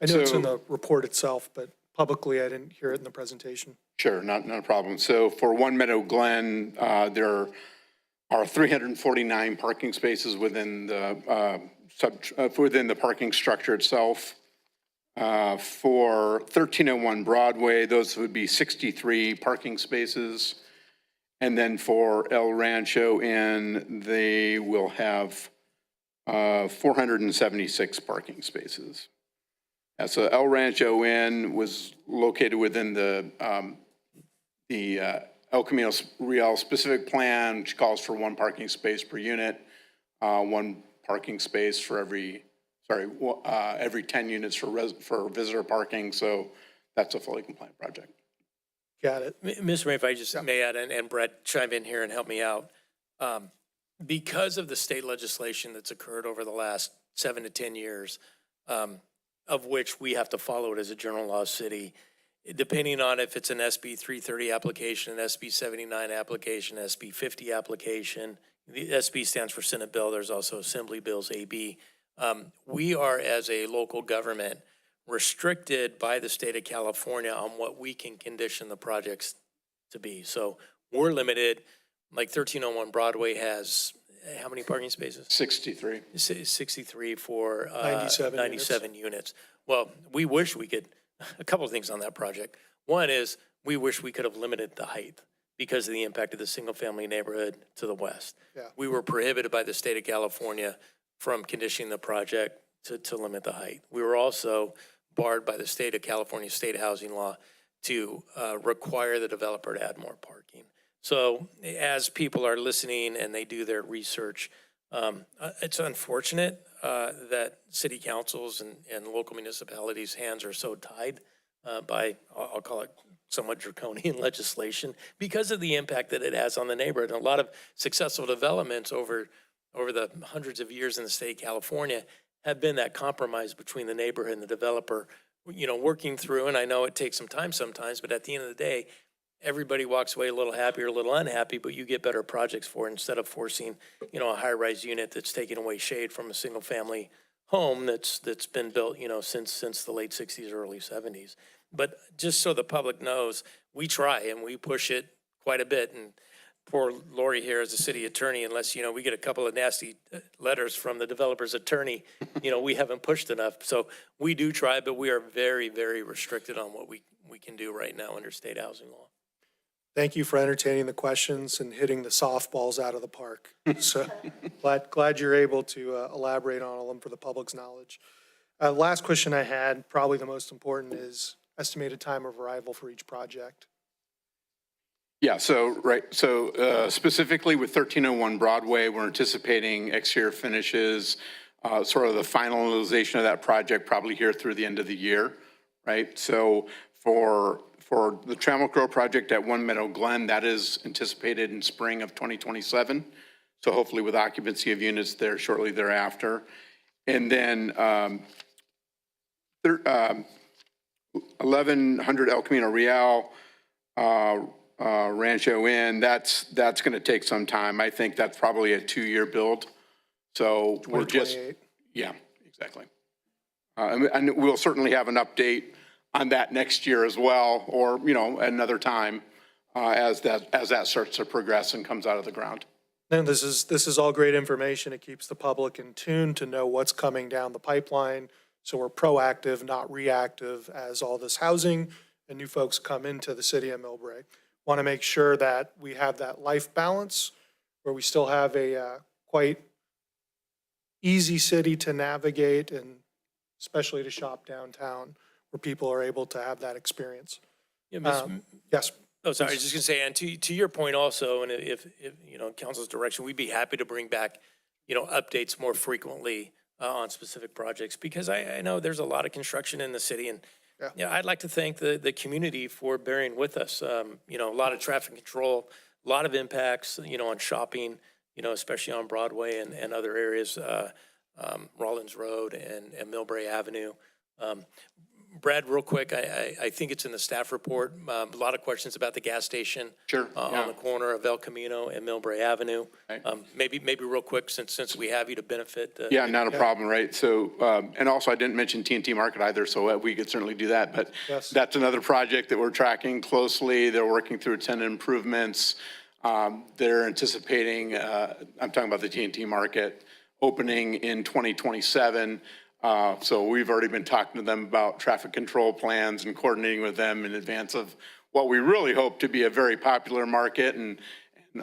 I know it's in So- the report itself, but publicly I didn't hear it in the presentation. Sure, not a problem. So for One Meadow Glen, there are 349 parking spaces within the parking structure itself. For 1301 Broadway, those would be 63 parking spaces. And then for El Rancho Inn, they will have 476 parking spaces. So El Rancho Inn was located within the El Camino Real specific plan, which calls for 1 parking space per unit, 1 parking space for every 10 units for visitor parking. So that's a fully compliant project. Got it. Mr. Mayor, if I just may add, and Brett, chime in here and help me out. Because of the state legislation that's occurred over the last 7 to 10 years, of which we have to follow it as a general law city, depending on if it's an SB 330 application, an SB 79 application, SB 50 application. The SB stands for Senate bill. There's also Assembly bills, AB. We are, as a local government, restricted by the state of California on what we can condition the projects to be. So we're limited, like 1301 Broadway has how many parking spaces? 63. 63 for 97 units. Well, we wish we could, a couple of things on that project. One is we wish we could have limited the height because of the impact of the single family neighborhood to the west. Yeah. We were prohibited by the state of California from conditioning the project to limit the height. We were also barred by the state of California state housing law to require the developer to add more parking. So as people are listening and they do their research, it's unfortunate that city councils and local municipalities' hands are so tied by, I'll call it somewhat draconian legislation because of the impact that it has on the neighborhood. And a lot of successful developments over the hundreds of years in the state of California have been that compromise between the neighborhood and the developer, you know, working through, and I know it takes some time sometimes, but at the end of the day, everybody walks away a little happy or a little unhappy, but you get better projects for it instead of forcing, you know, a high-rise unit that's taking away shade from a single-family home that's been built, you know, since the late 60s, early 70s. But just so the public knows, we try and we push it quite a bit. And poor Lori here as a city attorney, unless, you know, we get a couple of nasty letters from the developer's attorney, you know, we haven't pushed enough. So we do try, but we are very, very restricted on what we can do right now under state housing law. Thank you for entertaining the questions and hitting the softballs out of the park. So glad you're able to elaborate on all of them for the public's knowledge. Last question I had, probably the most important, is estimated time of arrival for each project. Yeah, so specifically with 1301 Broadway, we're anticipating exterior finishes, sort of the finalization of that project probably here through the end of the year, right? So for the Trammell Crow project at One Meadow Glen, that is anticipated in spring of 2027. So hopefully with occupancy of units there shortly thereafter. And then 1100 El Camino Real, Rancho Inn, that's going to take some time. I think that's probably a 2-year build. So we're just, 2028. yeah, exactly. And we'll certainly have an update on that next year as well, or, you know, another time as that starts to progress and comes out of the ground. And this is all great information. It keeps the public in tune to know what's coming down the pipeline. So we're proactive, not reactive, as all this housing and new folks come into the city of Millbrae. Want to make sure that we have that life balance where we still have a quite easy city to navigate and especially to shop downtown where people are able to have that experience. Yeah, Yes. Oh, sorry, I was just gonna say, and to your point also, and if, you know, council's direction, we'd be happy to bring back, you know, updates more frequently on specific projects, because I know there's a lot of construction in the city, and, yeah, I'd like to thank the community for bearing with us. You know, a lot of traffic control, a lot of impacts, you know, on shopping, you know, especially on Broadway and other areas, Rollins Road and Millbrae Avenue. Brad, real quick, I think it's in the staff report, a lot of questions about the gas station. Sure, On the corner of El Camino and Millbrae Avenue. Right. Maybe real quick, since we have you to benefit. Yeah, not a problem, right? So, and also I didn't mention TNT Market either, so we could certainly do that. But Yes. that's another project that we're tracking closely. They're working through tenant improvements. They're anticipating, I'm talking about the TNT Market, opening in 2027. So we've already been talking to them about traffic control plans and coordinating with them in advance of what we really hope to be a very popular market, and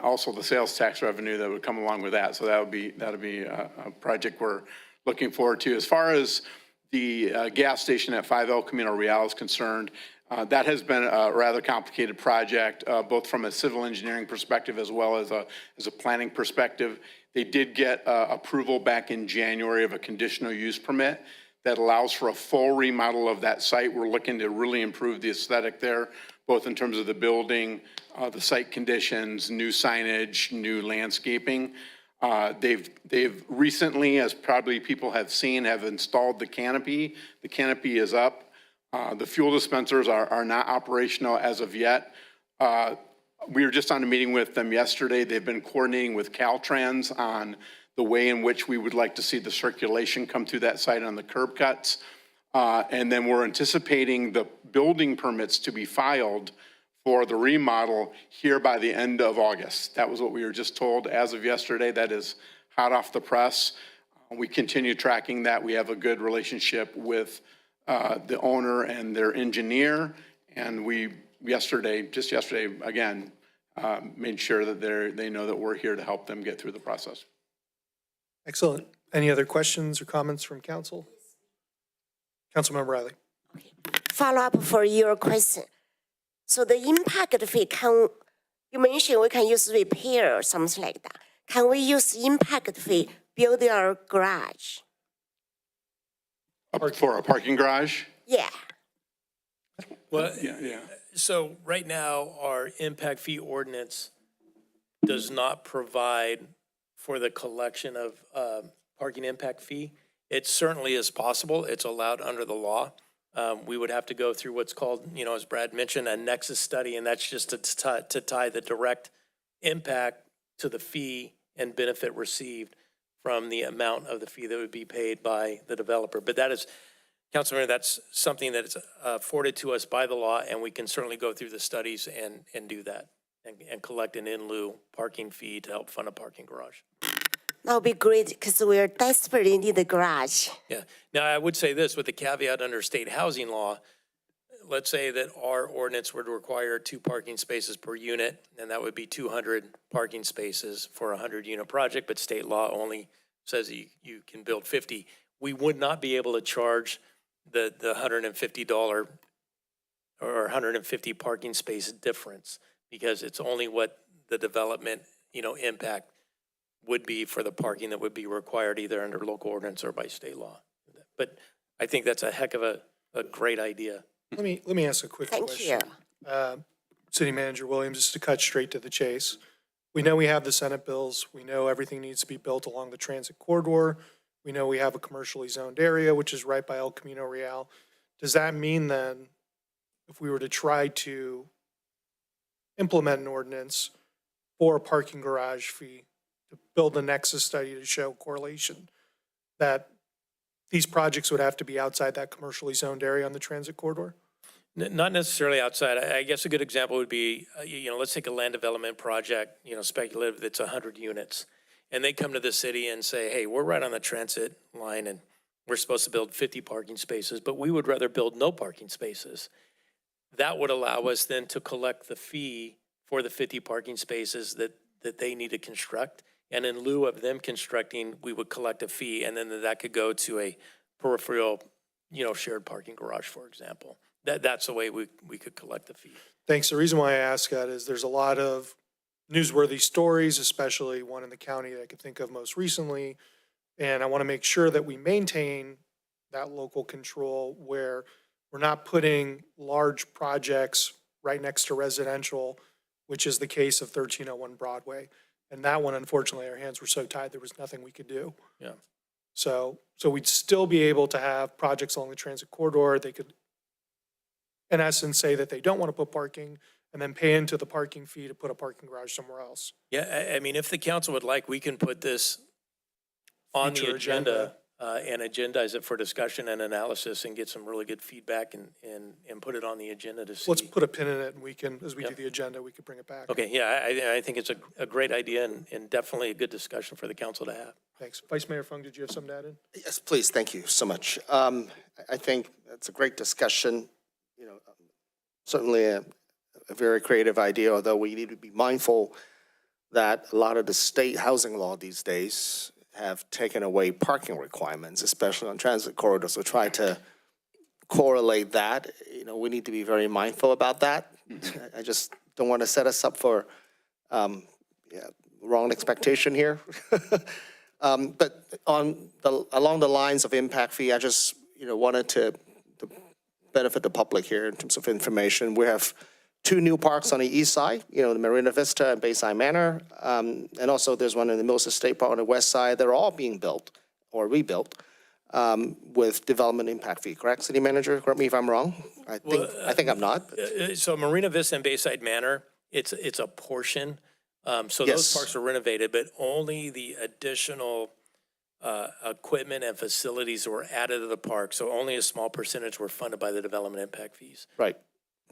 also the sales tax revenue that would come along with that. So that'll be a project we're looking forward to. As far as the gas station at 5 El Camino Real is concerned, that has been a rather complicated project, both from a civil engineering perspective as well as a planning perspective. They did get approval back in January of a conditional use permit that allows for a full remodel of that site. We're looking to really improve the aesthetic there, both in terms of the building, the site conditions, new signage, new landscaping. They've recently, as probably people have seen, have installed the canopy. The canopy is up. The fuel dispensers are not operational as of yet. We were just on a meeting with them yesterday. They've been coordinating with Caltrans on the way in which we would like to see the circulation come through that site on the curb cuts. And then we're anticipating the building permits to be filed for the remodel here by the end of August. That was what we were just told as of yesterday. That is hot off the press. We continue tracking that. We have a good relationship with the owner and their engineer. And we just yesterday, again, made sure that they know that we're here to help them get through the process. Excellent. Any other questions or comments from council? Councilmember Riley. Follow up for your question. So the impact fee, you mentioned we can use repair or something like that. Can we use impact fee building our garage? For a parking garage? Yeah. Well, Yeah. so right now, our impact fee ordinance does not provide for the collection of parking impact fee. It certainly is possible. It's allowed under the law. We would have to go through what's called, you know, as Brad mentioned, a nexus study, and that's just to tie the direct impact to the fee and benefit received from the amount of the fee that would be paid by the developer. But that is, Councilman, that's something that is afforded to us by the law, and we can certainly go through the studies and do that and collect an in lieu parking fee to help fund a parking garage. That would be great because we're desperately need a garage. Yeah. Now, I would say this with the caveat under state housing law, let's say that our ordinance would require 2 parking spaces per unit, and that would be 200 parking spaces for a 100-unit project, but state law only says you can build 50. We would not be able to charge the $150 or 150 parking space difference because it's only what the development, you know, impact would be for the parking that would be required either under local ordinance or by state law. But I think that's a heck of a great idea. Let me ask a quick Thank question. you. City Manager Williams, just to cut straight to the chase. We know we have the Senate bills. We know everything needs to be built along the transit corridor. We know we have a commercially zoned area, which is right by El Camino Real. Does that mean then, if we were to try to implement an ordinance for a parking garage fee, to build a nexus study to show correlation, that these projects would have to be outside that commercially zoned area on the transit corridor? Not necessarily outside. I guess a good example would be, let's take a land development project, speculative, that's 100 units. And they come to the city and say, hey, we're right on the transit line and we're supposed to build 50 parking spaces, but we would rather build no parking spaces. That would allow us then to collect the fee for the 50 parking spaces that they need to construct. And in lieu of them constructing, we would collect a fee, and then that could go to a peripheral, shared parking garage, for example. That's the way we could collect the fee. Thanks. The reason why I ask that is there's a lot of newsworthy stories, especially one in the county that I could think of most recently. And I want to make sure that we maintain that local control where we're not putting large projects right next to residential, which is the case of 1301 Broadway. And that one, unfortunately, our hands were so tied, there was nothing we could do. Yeah. So we'd still be able to have projects along the transit corridor. They could, in essence, say that they don't want to put parking and then pay into the parking fee to put a parking garage somewhere else. Yeah, I mean, if the council would like, we can put this on the Future agenda and agendize it for discussion and analysis and get some really good feedback and put it on the agenda to see. Let's put a pin in it and we can, as we do Yep. the agenda, we could bring it back. Okay, yeah, I think it's a great idea and definitely a good discussion for the council to have. Thanks. Vice Mayor Fung, did you have something to add in? Yes, please, thank you so much. I think it's a great discussion, certainly a very creative idea, although we need to be mindful that a lot of the state housing law these days have taken away parking requirements, especially on transit corridors. So try to correlate that. We need to be very mindful about that. I just don't want to set us up for wrong expectation here. But along the lines of impact fee, I just wanted to benefit the public here in terms of information. We have 2 new parks on the east side, the Marina Vista and Bayside Manor. And also there's one in the Mills Estate Park on the west side. They're all being built or rebuilt with development impact fee, correct, City Manager? Correct me if I'm wrong. I think I'm not. So Marina Vista and Bayside Manor, it's a portion. So those Yes. parks are renovated, but only the additional equipment and facilities were added to the park. So only a small percentage were funded by the development impact fees. Right.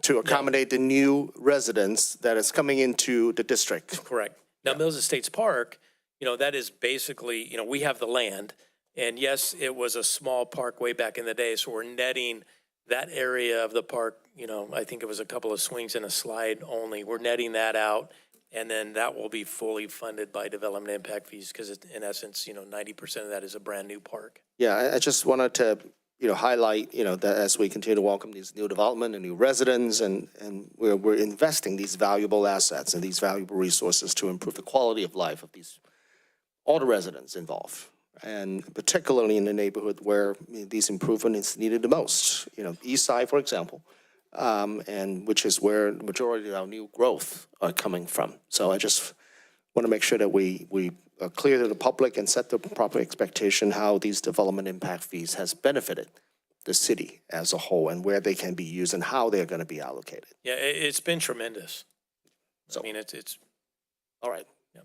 To accommodate the new residents that is coming into the district. Correct. Now, Mills Estates Park, that is basically, we have the land. And yes, it was a small park way back in the day. So we're netting that area of the park, I think it was a couple of swings and a slide only. We're netting that out. And then that will be fully funded by development impact fees because in essence, 90% of that is a brand new park. Yeah, I just wanted to, highlight, that as we continue to welcome these new development and new residents and we're investing these valuable assets and these valuable resources to improve the quality of life of all the residents involved. And particularly in the neighborhood where these improvements is needed the most, East Side, for example, and which is where the majority of our new growth are coming from. So I just want to make sure that we are clear to the public and set the proper expectation how these development impact fees has benefited the city as a whole and where they can be used and how they're going to be allocated. Yeah, it's been tremendous. So, I mean, it's. all right. Yeah.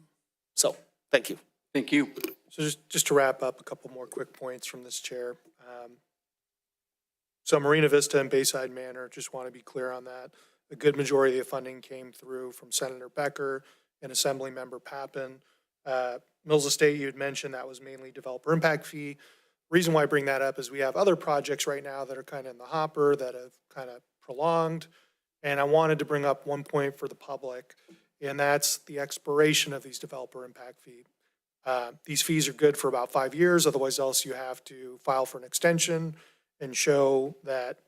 So, thank you. Thank you. So just to wrap up, a couple more quick points from this chair. So Marina Vista and Bayside Manor, just want to be clear on that. A good majority of the funding came through from Senator Becker and Assemblymember Pappen. Mills Estate, you had mentioned that was mainly developer impact fee. Reason why I bring that up is we have other projects right now that are kind of in the hopper that have kind of prolonged. And I wanted to bring up one point for the public, and that's the expiration of these developer impact fee. These fees are good for about 5 years, otherwise else you have to file for an extension and show that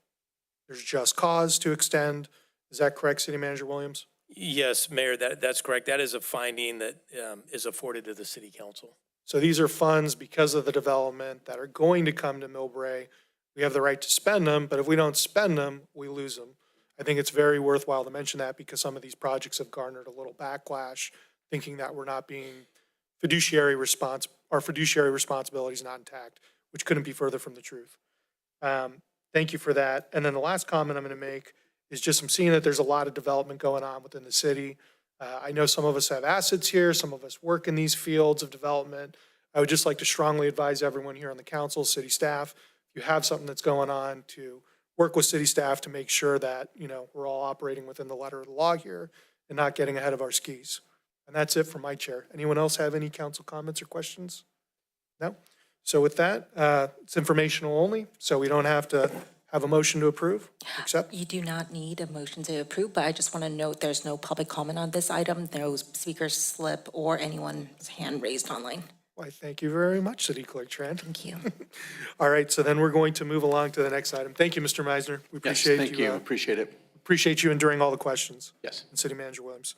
there's just cause to extend. Is that correct, City Manager Williams? Yes, Mayor, that's correct. That is a finding that is afforded to the city council. So these are funds because of the development that are going to come to Millbrae. We have the right to spend them, but if we don't spend them, we lose them. I think it's very worthwhile to mention that because some of these projects have garnered a little backlash, thinking that we're not being our fiduciary responsibility is not intact, which couldn't be further from the truth. thank you for that. And then the last comment I'm going to make is just I'm seeing that there's a lot of development going on within the city. I know some of us have assets here, some of us work in these fields of development. I would just like to strongly advise everyone here on the council, city staff, if you have something that's going on, to work with city staff to make sure that, we're all operating within the letter of the law here and not getting ahead of our skis. And that's it from my chair. Anyone else have any council comments or questions? No? So with that, it's informational only, so we don't have to have a motion to approve, accept? You do not need a motion to approve, but I just want to note there's no public comment on this item, no speaker slip or anyone's hand raised online. Why, thank you very much, City Clerk Tran. Thank you. All right, so then we're going to move along to the next item. Thank you, Mr. Meisner. We Yes, appreciate thank you, appreciate it. Appreciate you enduring all the questions. Yes. And City Manager Williams.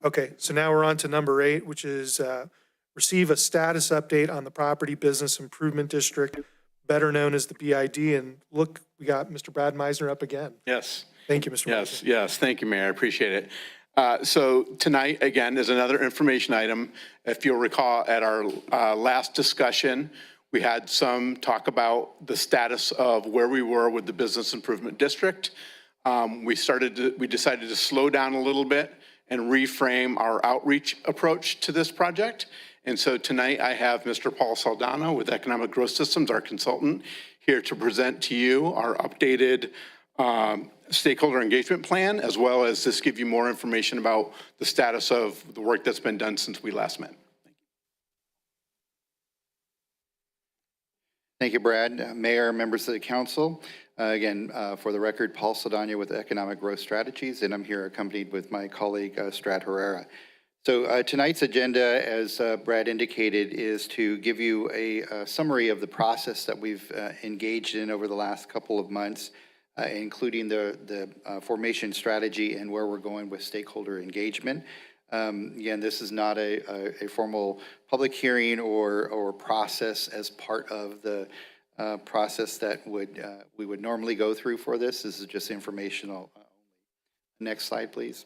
Okay, so now we're on to number 8, which is receive a status update on the Property Business Improvement District, better known as the BID. And look, we got Mr. Brad Meisner up again. Yes. Thank you, Mr. Yes, Meisner. yes, thank you, Mayor, I appreciate it. So tonight, again, is another information item. If you'll recall, at our last discussion, we had some talk about the status of where we were with the Business Improvement District. We decided to slow down a little bit and reframe our outreach approach to this project. And so tonight I have Mr. Paul Saldana with Economic Growth Systems, our consultant, here to present to you our updated stakeholder engagement plan, as well as just give you more information about the status of the work that's been done since we last met. Thank you, Brad. Mayor, members of the council. Again, for the record, Paul Saldana with Economic Growth Strategies, and I'm here accompanied with my colleague, Strat Herrera. So tonight's agenda, as Brad indicated, is to give you a summary of the process that we've engaged in over the last couple of months, including the formation strategy and where we're going with stakeholder engagement. Again, this is not a formal public hearing or process as part of the process that we would normally go through for this. This is just informational. Next slide, please.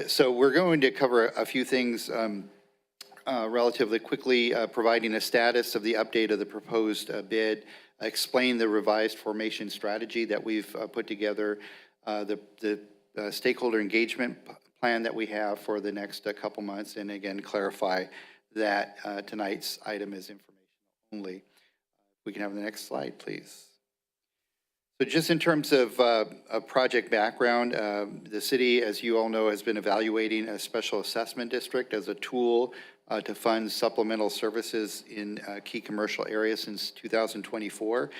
So we're going to cover a few things relatively quickly, providing a status of the update of the proposed bid, explain the revised formation strategy that we've put together, the stakeholder engagement plan that we have for the next couple months, and again, clarify that tonight's item is informational only. We can have the next slide, please. So just in terms of a project background, the city, as you all know, has been evaluating a special assessment district as a tool to fund supplemental services in key commercial areas since 2024.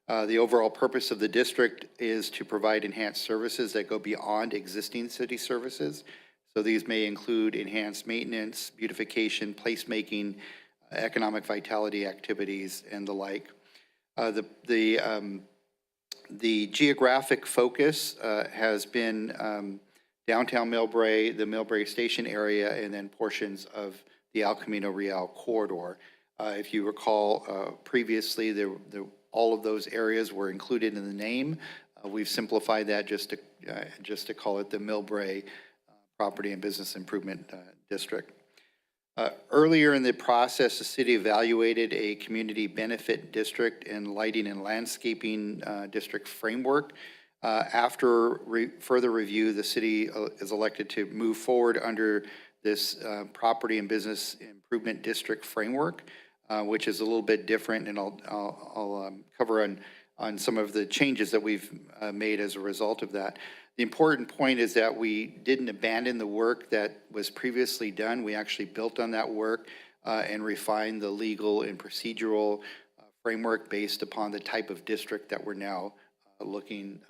The overall purpose of the district is to provide enhanced services that go beyond existing city services. So these may include enhanced maintenance, beautification, placemaking, economic vitality activities, and the like. The geographic focus has been downtown Millbrae, the Millbrae Station area, and then portions of the El Camino Real corridor. If you recall, previously all of those areas were included in the name. We've simplified that just to call it the Millbrae Property and Business Improvement District. Earlier in the process, the city evaluated a community benefit district and lighting and landscaping district framework. After further review, the city is elected to move forward under this property and business improvement district framework, which is a little bit different, and I'll cover on some of the changes that we've made as a result of that. The important point is that we didn't abandon the work that was previously done. We actually built on that work and refined the legal and procedural framework based upon the type of district that we're now looking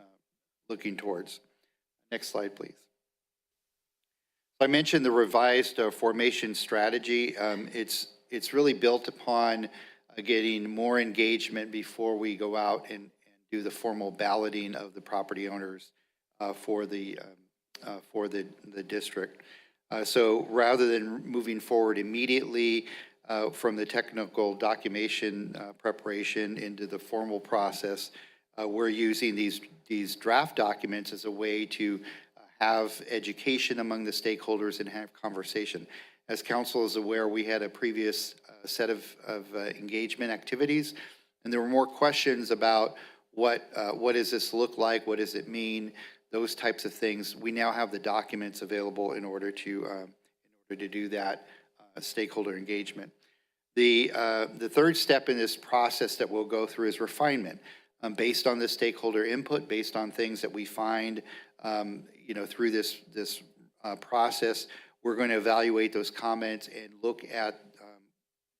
towards. Next slide, please. I mentioned the revised formation strategy. It's really built upon getting more engagement before we go out and do the formal balloting of the property owners for the district. So rather than moving forward immediately from the technical documentation preparation into the formal process, we're using these draft documents as a way to have education among the stakeholders and have conversation. As council is aware, we had a previous set of engagement activities, and there were more questions about what does this look like? What does it mean? Those types of things. We now have the documents available in order to do that stakeholder engagement. The third step in this process that we'll go through is refinement. Based on the stakeholder input, based on things that we find, through this process, we're going to evaluate those comments and look at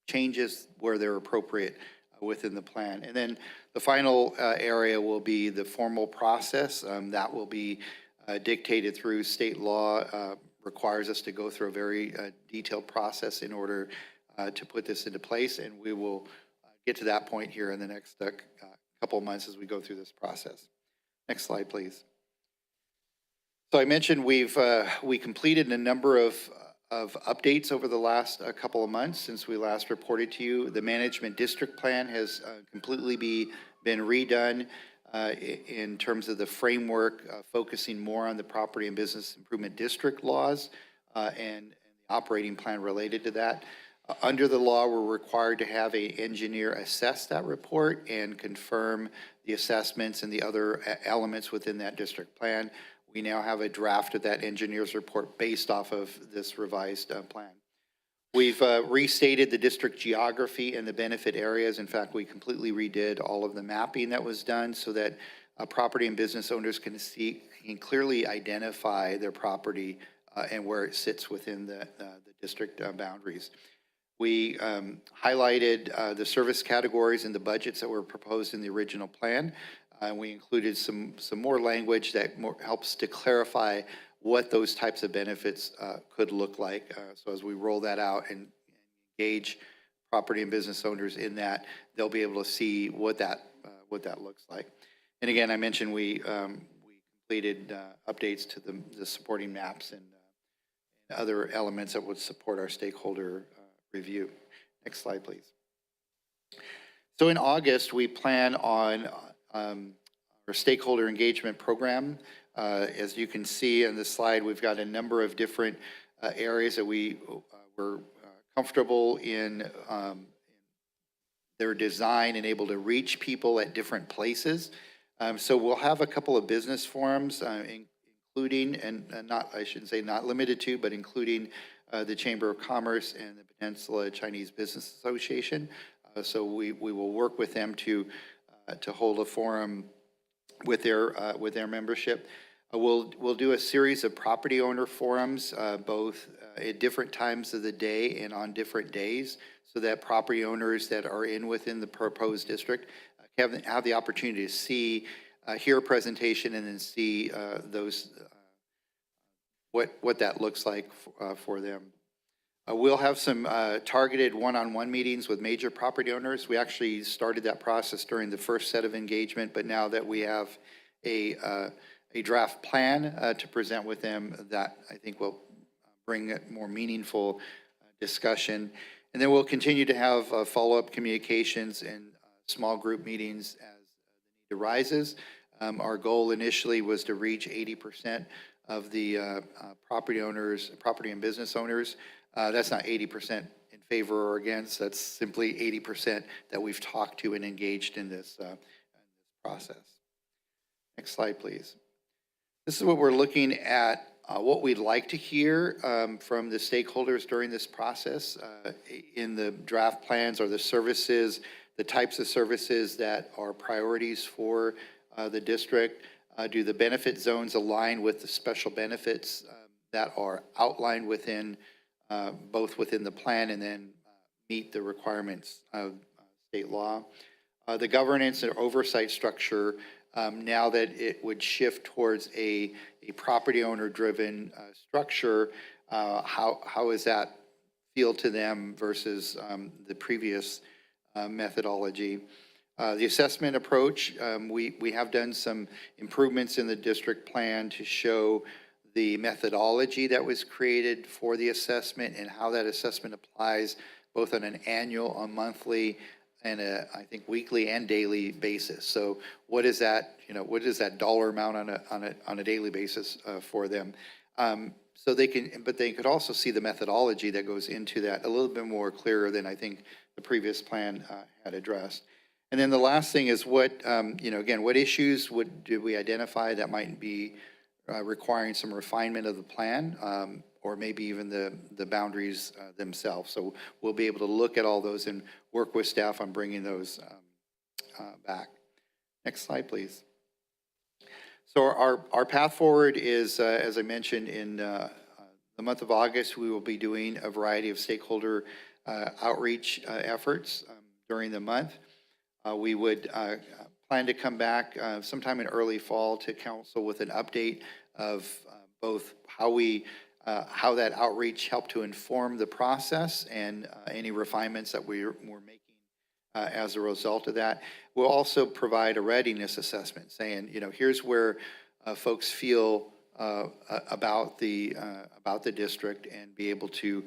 changes where they're appropriate within the plan. And then the final area will be the formal process. That will be dictated through state law, requires us to go through a very detailed process in order to put this into place, and we will get to that point here in the next couple of months as we go through this process. Next slide, please. So I mentioned we completed a number of updates over the last couple of months since we last reported to you. The management district plan has completely been redone in terms of the framework, focusing more on the property and business improvement district laws and the operating plan related to that. Under the law, we're required to have an engineer assess that report and confirm the assessments and the other elements within that district plan. We now have a draft of that engineer's report based off of this revised plan. We've restated the district geography and the benefit areas. In fact, we completely redid all of the mapping that was done so that property and business owners can clearly identify their property and where it sits within the district boundaries. We highlighted the service categories and the budgets that were proposed in the original plan. We included some more language that helps to clarify what those types of benefits could look like. So as we roll that out and engage property and business owners in that, they'll be able to see what that looks like. And again, I mentioned we completed updates to the supporting maps and other elements that would support our stakeholder review. Next slide, please. So in August, we plan on our stakeholder engagement program. As you can see on this slide, we've got a number of different areas that we're comfortable in their design and able to reach people at different places. So we'll have a couple of business forums, including, and not, I shouldn't say not limited to, but including the Chamber of Commerce and the Peninsula Chinese Business Association. So we will work with them to hold a forum with their membership. We'll do a series of property owner forums, both at different times of the day and on different days, so that property owners that are within the proposed district have the opportunity to hear a presentation and then see what that looks like for them. We'll have some targeted one-on-one meetings with major property owners. We actually started that process during the first set of engagement, but now that we have a draft plan to present with them, that I think will bring a more meaningful discussion. And then we'll continue to have follow-up communications and small group meetings as the need arises. Our goal initially was to reach 80% of the property and business owners. That's not 80% in favor or against. That's simply 80% that we've talked to and engaged in this process. Next slide, please. This is what we're looking at, what we'd like to hear from the stakeholders during this process in the draft plans or the services, the types of services that are priorities for the district. Do the benefit zones align with the special benefits that are outlined within both within the plan and then meet the requirements of state law? The governance and oversight structure, now that it would shift towards a property owner driven structure, how is that feel to them versus the previous methodology? The assessment approach, we have done some improvements in the district plan to show the methodology that was created for the assessment and how that assessment applies both on an annual, a monthly, and I think weekly and daily basis. So what is that, what is that dollar amount on a daily basis for them? So they can, but they could also see the methodology that goes into that a little bit more clearer than I think the previous plan had addressed. And And then the last thing is what, again, what issues did we identify that might be requiring some refinement of the plan, or maybe even the boundaries themselves. So we'll be able to look at all those and work with staff on bringing those back. Next slide, please. So our path forward is, as I mentioned, in the month of August, we will be doing a variety of stakeholder outreach efforts during the month. We would plan to come back sometime in early fall to council with an update of both how that outreach helped to inform the process and any refinements that we're making as a result of that. We'll also provide a readiness assessment saying, here's where folks feel about the district, and be able to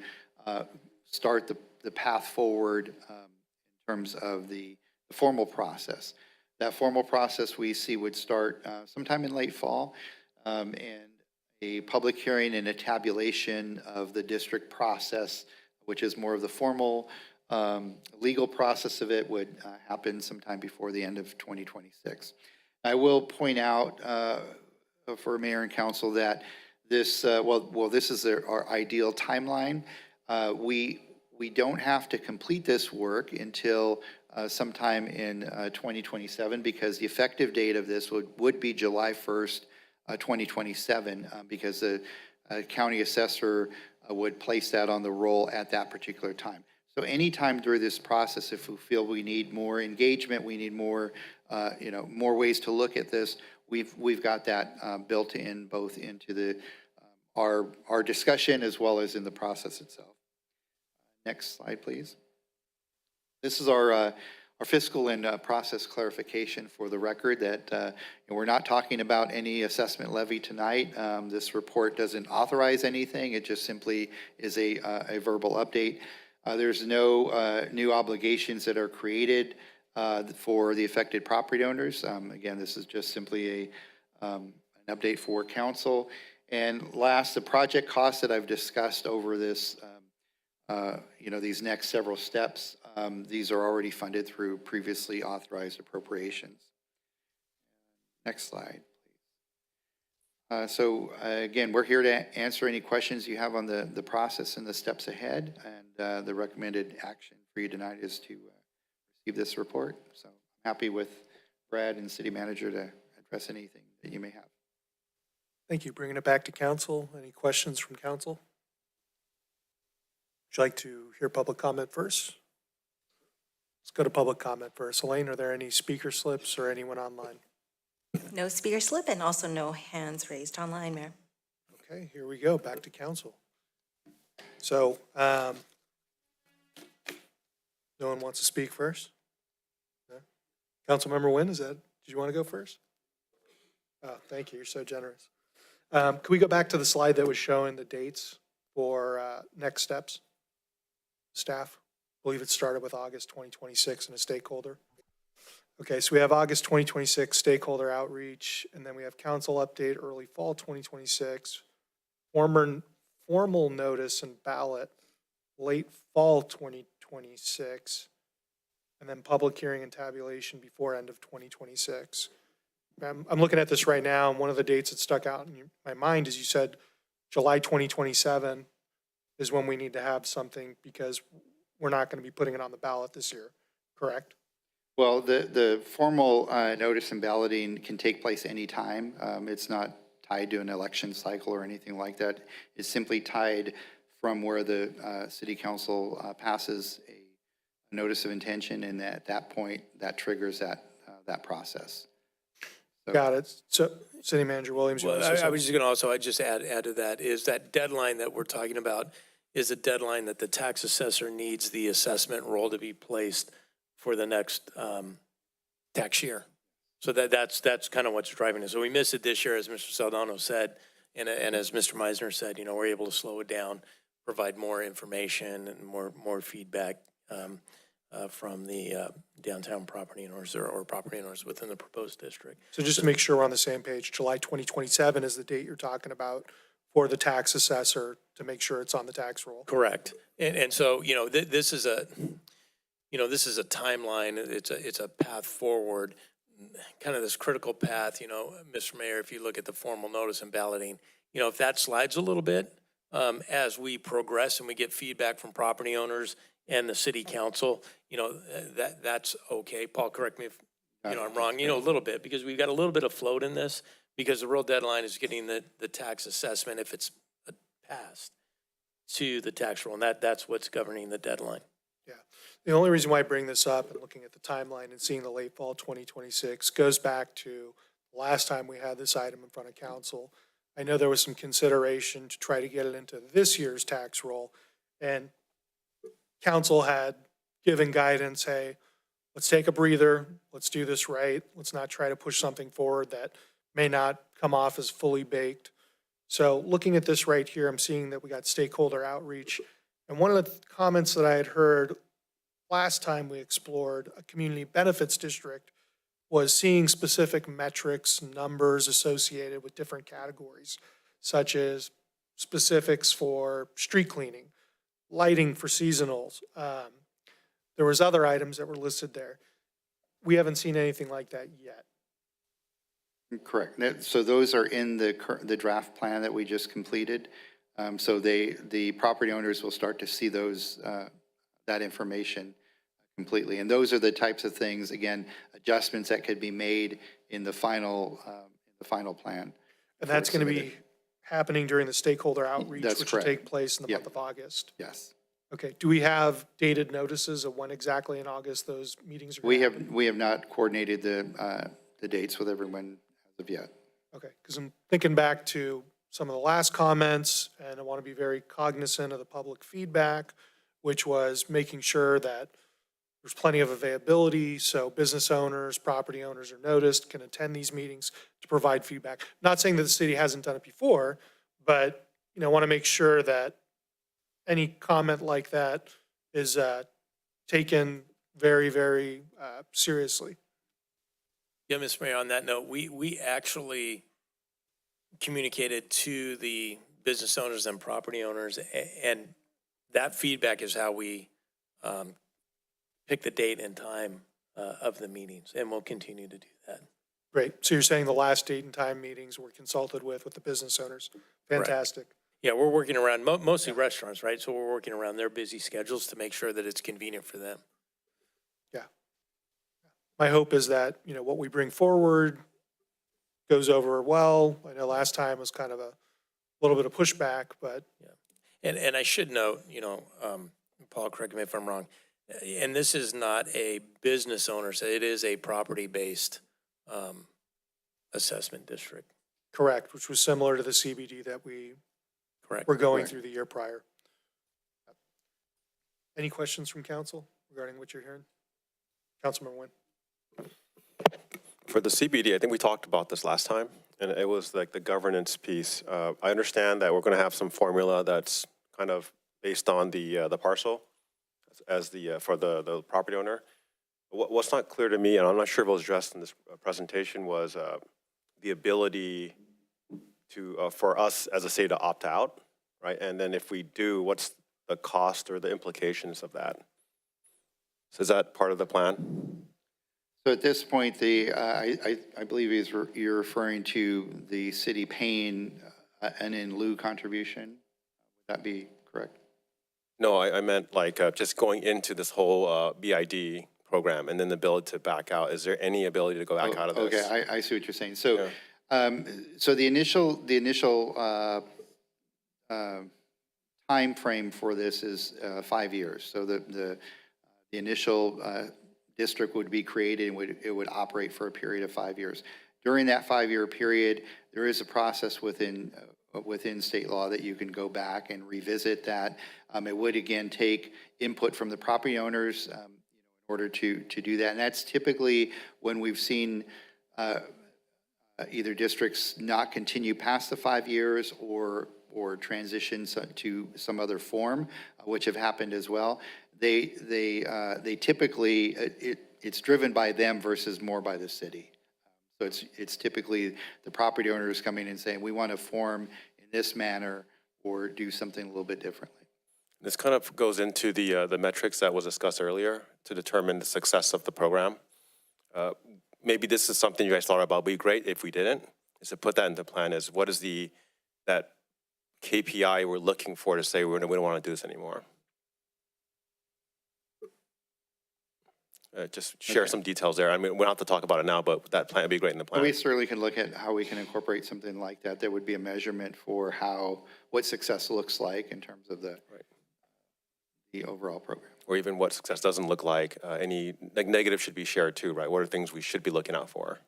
start the path forward in terms of the formal process. That formal process we see would start sometime in late fall, and a public hearing and a tabulation of the district process, which is more of the formal legal process of it, would happen sometime before the end of 2026. I will point out for mayor and council that this, this is our ideal timeline. We don't have to complete this work until sometime in 2027, because the effective date of this would be July 1st, 2027, because the county assessor would place that on the roll at that particular time. So anytime during this process, if we feel we need more engagement, we need more, more ways to look at this, we've got that built in both into our discussion as well as in the process itself. Next slide, please. This is our fiscal and process clarification for the record that we're not talking about any assessment levy tonight. This report doesn't authorize anything. It just simply is a verbal update. There's no new obligations that are created for the affected property owners. Again, this is just simply an update for council. And last, the project costs that I've discussed over this, these next several steps, these are already funded through previously authorized appropriations. Next slide, please. So again, we're here to answer any questions you have on the process and the steps ahead. And the recommended action for you tonight is to receive this report. So I'm happy with Brad and the city manager to address anything that you may have. Thank you. Bringing it back to council. Any questions from council? Would you like to hear public comment first? Let's go to public comment first. Elaine, are there any speaker slips or anyone online? No speaker slip, and also no hands raised online, Mayor. Okay, here we go. Back to council. So, no one wants to speak first? No? Councilmember Nguyen, did you want to go first? Oh, thank you. You're so generous. Can we go back to the slide that was showing the dates for next steps? Staff, I believe it started with August 2026 and a stakeholder. Okay, so we have August 2026 stakeholder outreach, and then we have council update early fall 2026, formal notice and ballot late fall 2026, and then public hearing and tabulation before end of 2026. I'm looking at this right now, and one of the dates that stuck out in my mind is you said July 2027 is when we need to have something, because we're not going to be putting it on the ballot this year, correct? Well, the formal notice and balloting can take place anytime. It's not tied to an election cycle or anything like that. It's simply tied from where the city council passes a notice of intention, and at that point, that triggers that process. So, got it. So, City Manager Williams, you want to say I something? was just going to also, I'd just add to that, is that deadline that we're talking about is a deadline that the tax assessor needs the assessment roll to be placed for the next tax year. So that's kind of what's driving it. So we missed it this year, as Mr. Saldano said, and as Mr. Meisner said, we're able to slow it down, provide more information and more feedback from the downtown property owners or property owners within the proposed district. So just to make sure we're on the same page, July 2027 is the date you're talking about for the tax assessor to make sure it's on the tax roll. Correct. And so, this is this is a timeline, it's a path forward, kind of this critical path, Mr. Mayor, if you look at the formal notice and balloting, if that slides a little bit, as we progress and we get feedback from property owners and the city council, that's okay. Paul, correct me if, I'm wrong, a little bit, because we've got a little bit of float in this, because the real deadline is getting the tax assessment, if it's passed, to the tax roll, and that's what's governing the deadline. Yeah. The only reason why I bring this up and looking at the timeline and seeing the late fall 2026 goes back to the last time we had this item in front of council. I know there was some consideration to try to get it into this year's tax roll, and council had given guidance, hey, let's take a breather, let's do this right, let's not try to push something forward that may not come off as fully baked. So looking at this right here, I'm seeing that we got stakeholder outreach. And one of the comments that I had heard last time we explored a community benefits district was seeing specific metrics, numbers associated with different categories, such as specifics for street cleaning, lighting for seasonals. There was other items that were listed there. We haven't seen anything like that yet. Correct. So those are in the draft plan that we just completed. So the property owners will start to see those, that information completely. And those are the types of things, again, adjustments that could be made in the final plan. And that's going to be happening during the stakeholder outreach, That's which correct. will take place in the Yep. month of August. Yes. Okay, do we have dated notices of when exactly in August those meetings are? We gonna happen? have not coordinated the dates with everyone as of yet. Okay, because I'm thinking back to some of the last comments, and I want to be very cognizant of the public feedback, which was making sure that there's plenty of availability, so business owners, property owners are noticed, can attend these meetings to provide feedback. Not saying that the city hasn't done it before, but, want to make sure that any comment like that is taken very, very seriously. Yeah, Mr. Mayor, on that note, we actually communicated to the business owners and property owners, and that feedback is how we pick the date and time of the meetings, and we'll continue to do that. Great, so you're saying the last date and time meetings were consulted with the business owners? Fantastic. Yeah, we're working around, mostly restaurants, right? So we're working around their busy schedules to make sure that it's convenient for them. Yeah. My hope is that, what we bring forward goes over well. I know last time was kind of a little bit of pushback, but. Yeah. And I should note, Paul, correct me if I'm wrong, and this is not a business owner, so it is a property-based assessment district. Correct, which was similar to the CBD that we Correct. were going through the year prior. Any questions from council regarding what you're hearing? Councilmember Nguyen. For the CBD, I think we talked about this last time, and it was like the governance piece. I understand that we're going to have some formula that's kind of based on the parcel as for the property owner. What's not clear to me, and I'm not sure if it was addressed in this presentation, was the ability to for us as a city to opt out, right? And then if we do, what's the cost or the implications of that? So is that part of the plan? So at this point, I believe you're referring to the city paying an in lieu contribution. Would that be correct? No, I meant like just going into this whole BID program and then the ability to back out. Is there any ability to go back out of this? Okay, I see what you're saying. So, so the initial time frame for this is 5 years. So the initial district would be created and it would operate for a period of 5 years. During that 5-year period, there is a process within state law that you can go back and revisit that. It would again take input from the property owners in order to do that. And that's typically when we've seen either districts not continue past the 5 years or transition to some other form, which have happened as well. They typically, it's driven by them versus more by the city. So it's typically the property owners coming and saying, we want to form in this manner or do something a little bit differently. This kind of goes into the metrics that was discussed earlier to determine the success of the program. Maybe this is something you guys thought about, would be great if we didn't, is to put that into plan is what is that KPI we're looking for to say we don't want to do this anymore. Just share some details there. I mean, we don't have to talk about it now, but that plan would be great in the plan. We certainly can look at how we can incorporate something like that. There would be a measurement for what success looks like in terms of the overall program. Or even what success doesn't look like. Any negative should be shared too, right? What are things we should be looking out for?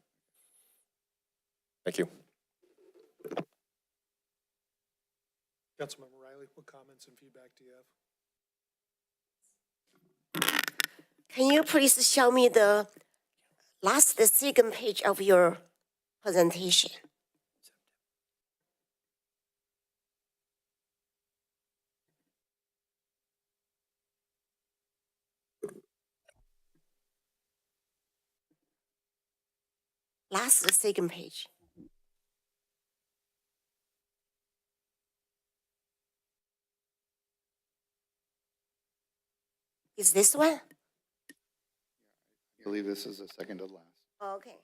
Thank you. Councilmember Riley, what comments and feedback do you have? Can you please show me the second page of your presentation? Second page. Is this one? I believe this is the second to last. Okay.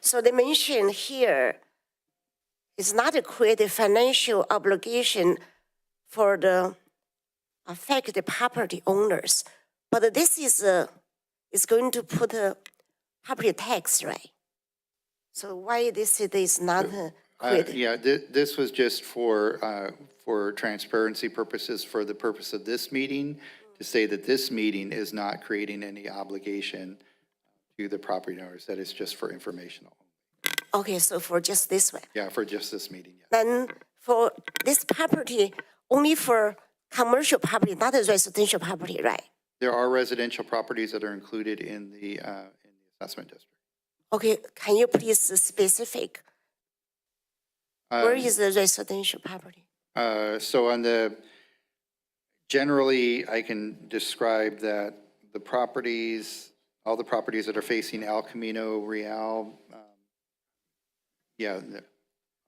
So they mention here is not to create a financial obligation for the affected property owners, but this is going to put a property tax, right? So why this is not created? Yeah, this was just for transparency purposes, for the purpose of this meeting, to say that this meeting is not creating any obligation to the property owners, that it's just for informational. Okay, so for just this one. Yeah, for just this meeting, yeah. Then for this property, only for commercial property, not a residential property, right? There are residential properties that are included in the assessment district. Okay, can you please specific? Where is the residential property? So generally, I can describe that the properties, all the properties that are facing El Camino Real, yeah,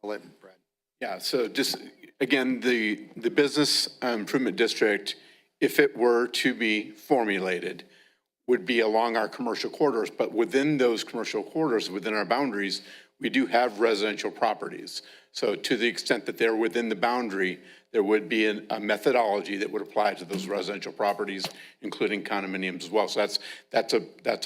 I'll let Brad. Yeah, so just, again, the business improvement district, if it were to be formulated, would be along our commercial corridors, but within those commercial corridors, within our boundaries, we do have residential properties. So to the extent that they're within the boundary, there would be a methodology that would apply to those residential properties, including condominiums as well. So that's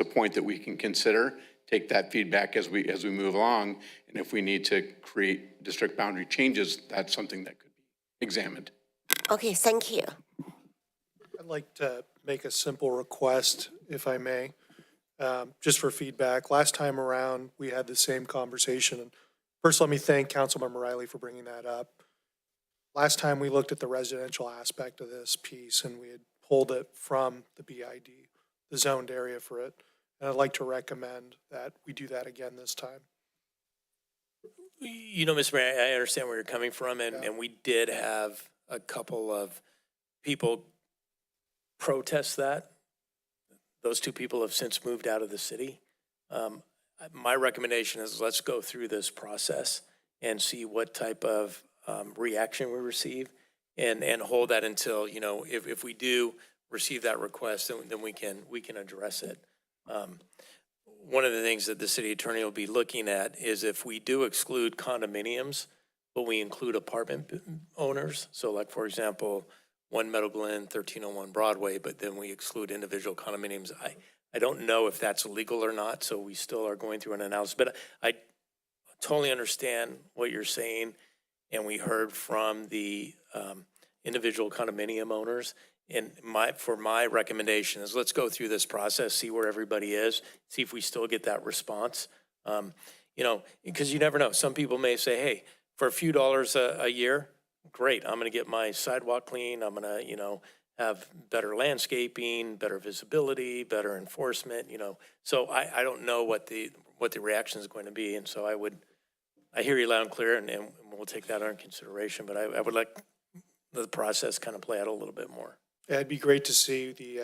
a point that we can consider, take that feedback as we move along, and if we need to create district boundary changes, that's something that could be examined. Okay, thank you. I'd like to make a simple request, if I may, just for feedback. Last time around, we had the same conversation. And first, let me thank Councilmember Riley for bringing that up. Last time, we looked at the residential aspect of this piece, and we had pulled it from the BID, the zoned area for it. And I'd like to recommend that we do that again this time. You know, Mr. Mayor, I understand where you're coming from, and we did have a couple of people protest that. Those two people have since moved out of the city. My recommendation is let's go through this process and see what type of reaction we receive and hold that until, you know, if we do receive that request, then we can address it. One of the things that the city attorney will be looking at is if we do exclude condominiums, but we include apartment owners. So like, for example, 1 Meadow Glen, 1301 Broadway, but then we exclude individual condominiums. I don't know if that's legal or not, so we still are going through an analysis. But I totally understand what you're saying, and we heard from the individual condominium owners. And my recommendation is let's go through this process, see where everybody is, see if we still get that response. You know, because you never know. Some people may say, hey, for a few dollars a year, great, I'm gonna get my sidewalk clean, I'm gonna, you know, have better landscaping, better visibility, better enforcement, you know. So I don't know what the reaction is going to be, and so I hear you loud and clear, and we'll take that under consideration, but I would like the process kind of play out a little bit more. Yeah, it'd be great to see the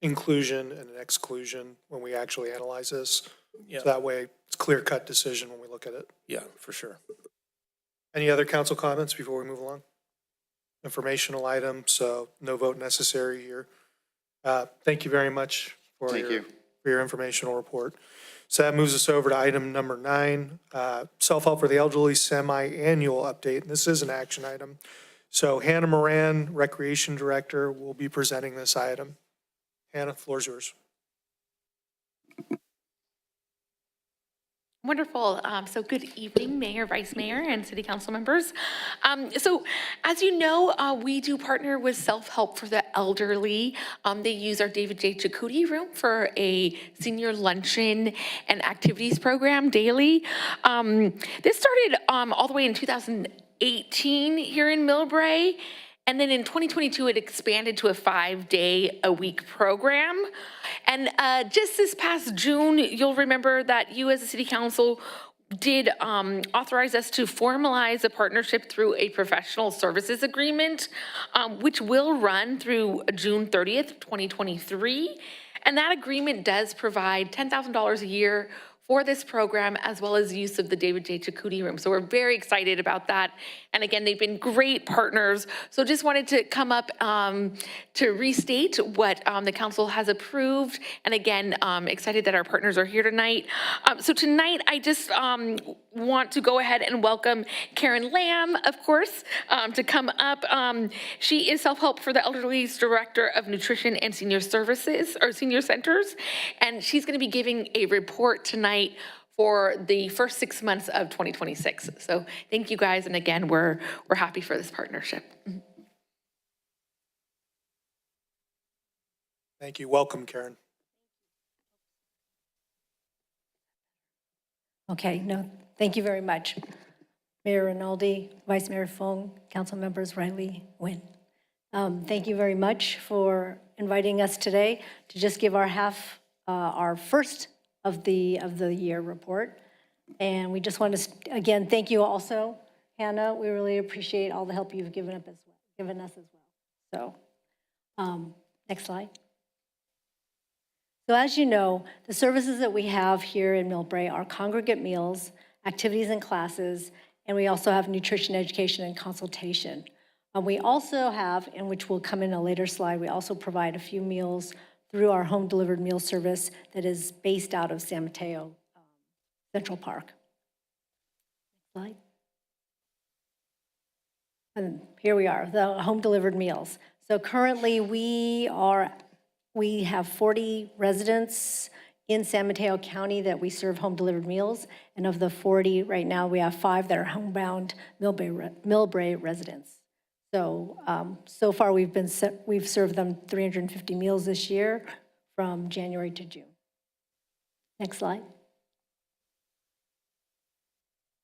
inclusion and an exclusion when we actually analyze this. Yeah. So that way, it's a clear-cut decision when we look at it. Yeah, for sure. Any other council comments before we move along? Informational item, so no vote necessary here. Thank you very much for your informational report. So that moves us over to item number 9, self-help for the elderly semi-annual update. And this is an action item. So Hannah Moran, Recreation Director, will be presenting this item. Hannah, the floor is yours. Wonderful. So good evening, Mayor, Vice Mayor, and City Council members. So as you know, we do partner with Self-Help for the Elderly. They use our David J. Chakuti room for a senior luncheon and activities program daily. This started all the way in 2018 here in Millbrae. And then in 2022, it expanded to a 5-day-a-week program. And just this past June, you'll remember that you as a city council did authorize us to formalize a partnership through a professional services agreement, which will run through June 30th, 2023. And that agreement does provide $10,000 a year for this program, as well as use of the David J. Chakuti room. So we're very excited about that. And again, they've been great partners. So just wanted to come up to restate what the council has approved. And again, excited that our partners are here tonight. So tonight, I just want to go ahead and welcome Karen Lamb, of course, to come up. She is Self-Help for the Elderly's Director of Nutrition and Senior Services, or Senior Centers. And she's gonna be giving a report tonight for the first 6 months of 2026. So thank you guys, and again, we're happy for this partnership. Thank you. Welcome, Karen. Okay, no, thank you very much. Mayor Rinaldi, Vice Mayor Fong, council members Riley, Nguyen. Thank you very much for inviting us today to just give our first of the year report. And we just want to, again, thank you also, Hannah. We really appreciate all the help you've given us as well. So, next slide. So as you know, the services that we have here in Millbrae are congregate meals, activities and classes, and we also have nutrition education and consultation. We also have, and which will come in a later slide, we also provide a few meals through our home delivered meal service that is based out of San Mateo Central Park. Slide. And here we are, the home delivered meals. So currently we have 40 residents in San Mateo County that we serve home delivered meals. And of the 40, right now we have 5 that are homebound Millbrae residents. So, so far we've served them 350 meals this year from January to June. Next slide.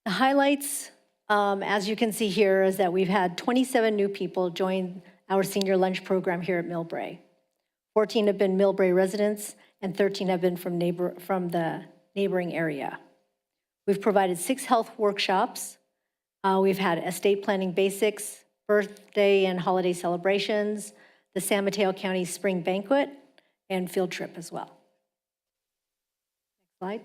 The highlights, as you can see here, is that we've had 27 new people join our senior lunch program here at Millbrae. 14 have been Millbrae residents and 13 have been from the neighboring area. We've provided 6 health workshops. We've had estate planning basics, birthday and holiday celebrations, the San Mateo County Spring Banquet, and field trip as well. Next slide.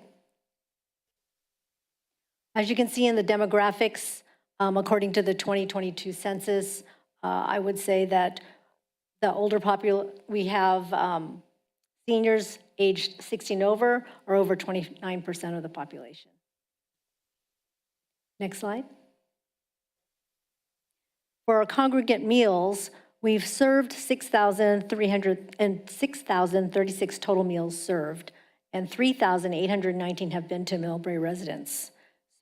As you can see in the demographics, according to the 2022 census, I would say that the older we have seniors aged 60 and over are over 29% of the population. Next slide. For our congregate meals, we've served 6,036 total meals served, and 3,819 have been to Millbrae residents.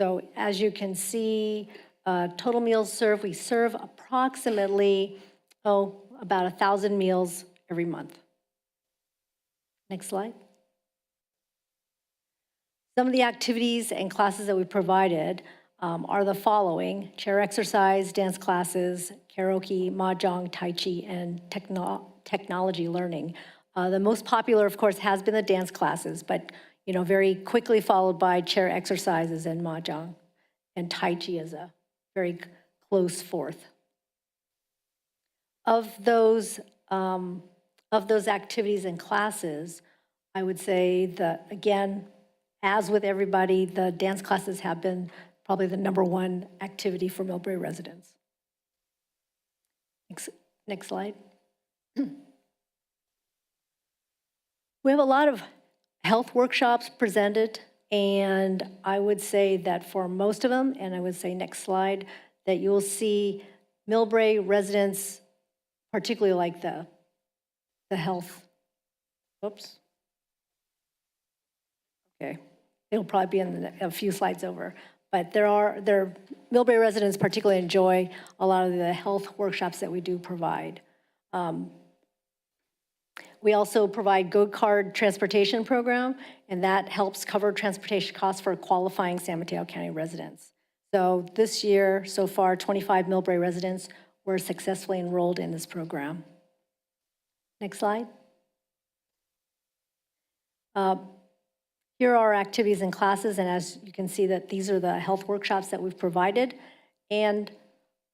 So as you can see, total meals served, we serve approximately, about 1,000 meals every month. Next slide. Some of the activities and classes that we provided are the following: chair exercise, dance classes, karaoke, mahjong, tai chi, and technology learning. The most popular, of course, has been the dance classes, but very quickly followed by chair exercises and mahjong, and tai chi is a very close fourth. Of those activities and classes, I would say that, again, as with everybody, the dance classes have been probably the #1 activity for Millbrae residents. Next slide. We have a lot of health workshops presented, and I would say that for most of them, and I would say next slide, that you will see Millbrae residents, particularly like the health, whoops. Okay, it'll probably be in a few slides over. But Millbrae residents particularly enjoy a lot of the health workshops that we do provide. We also provide Go Card transportation program, and that helps cover transportation costs for qualifying San Mateo County residents. So this year, so far, 25 Millbrae residents were successfully enrolled in this program. Next slide. Here are our activities and classes, and as you can see that these are the health workshops that we've provided. And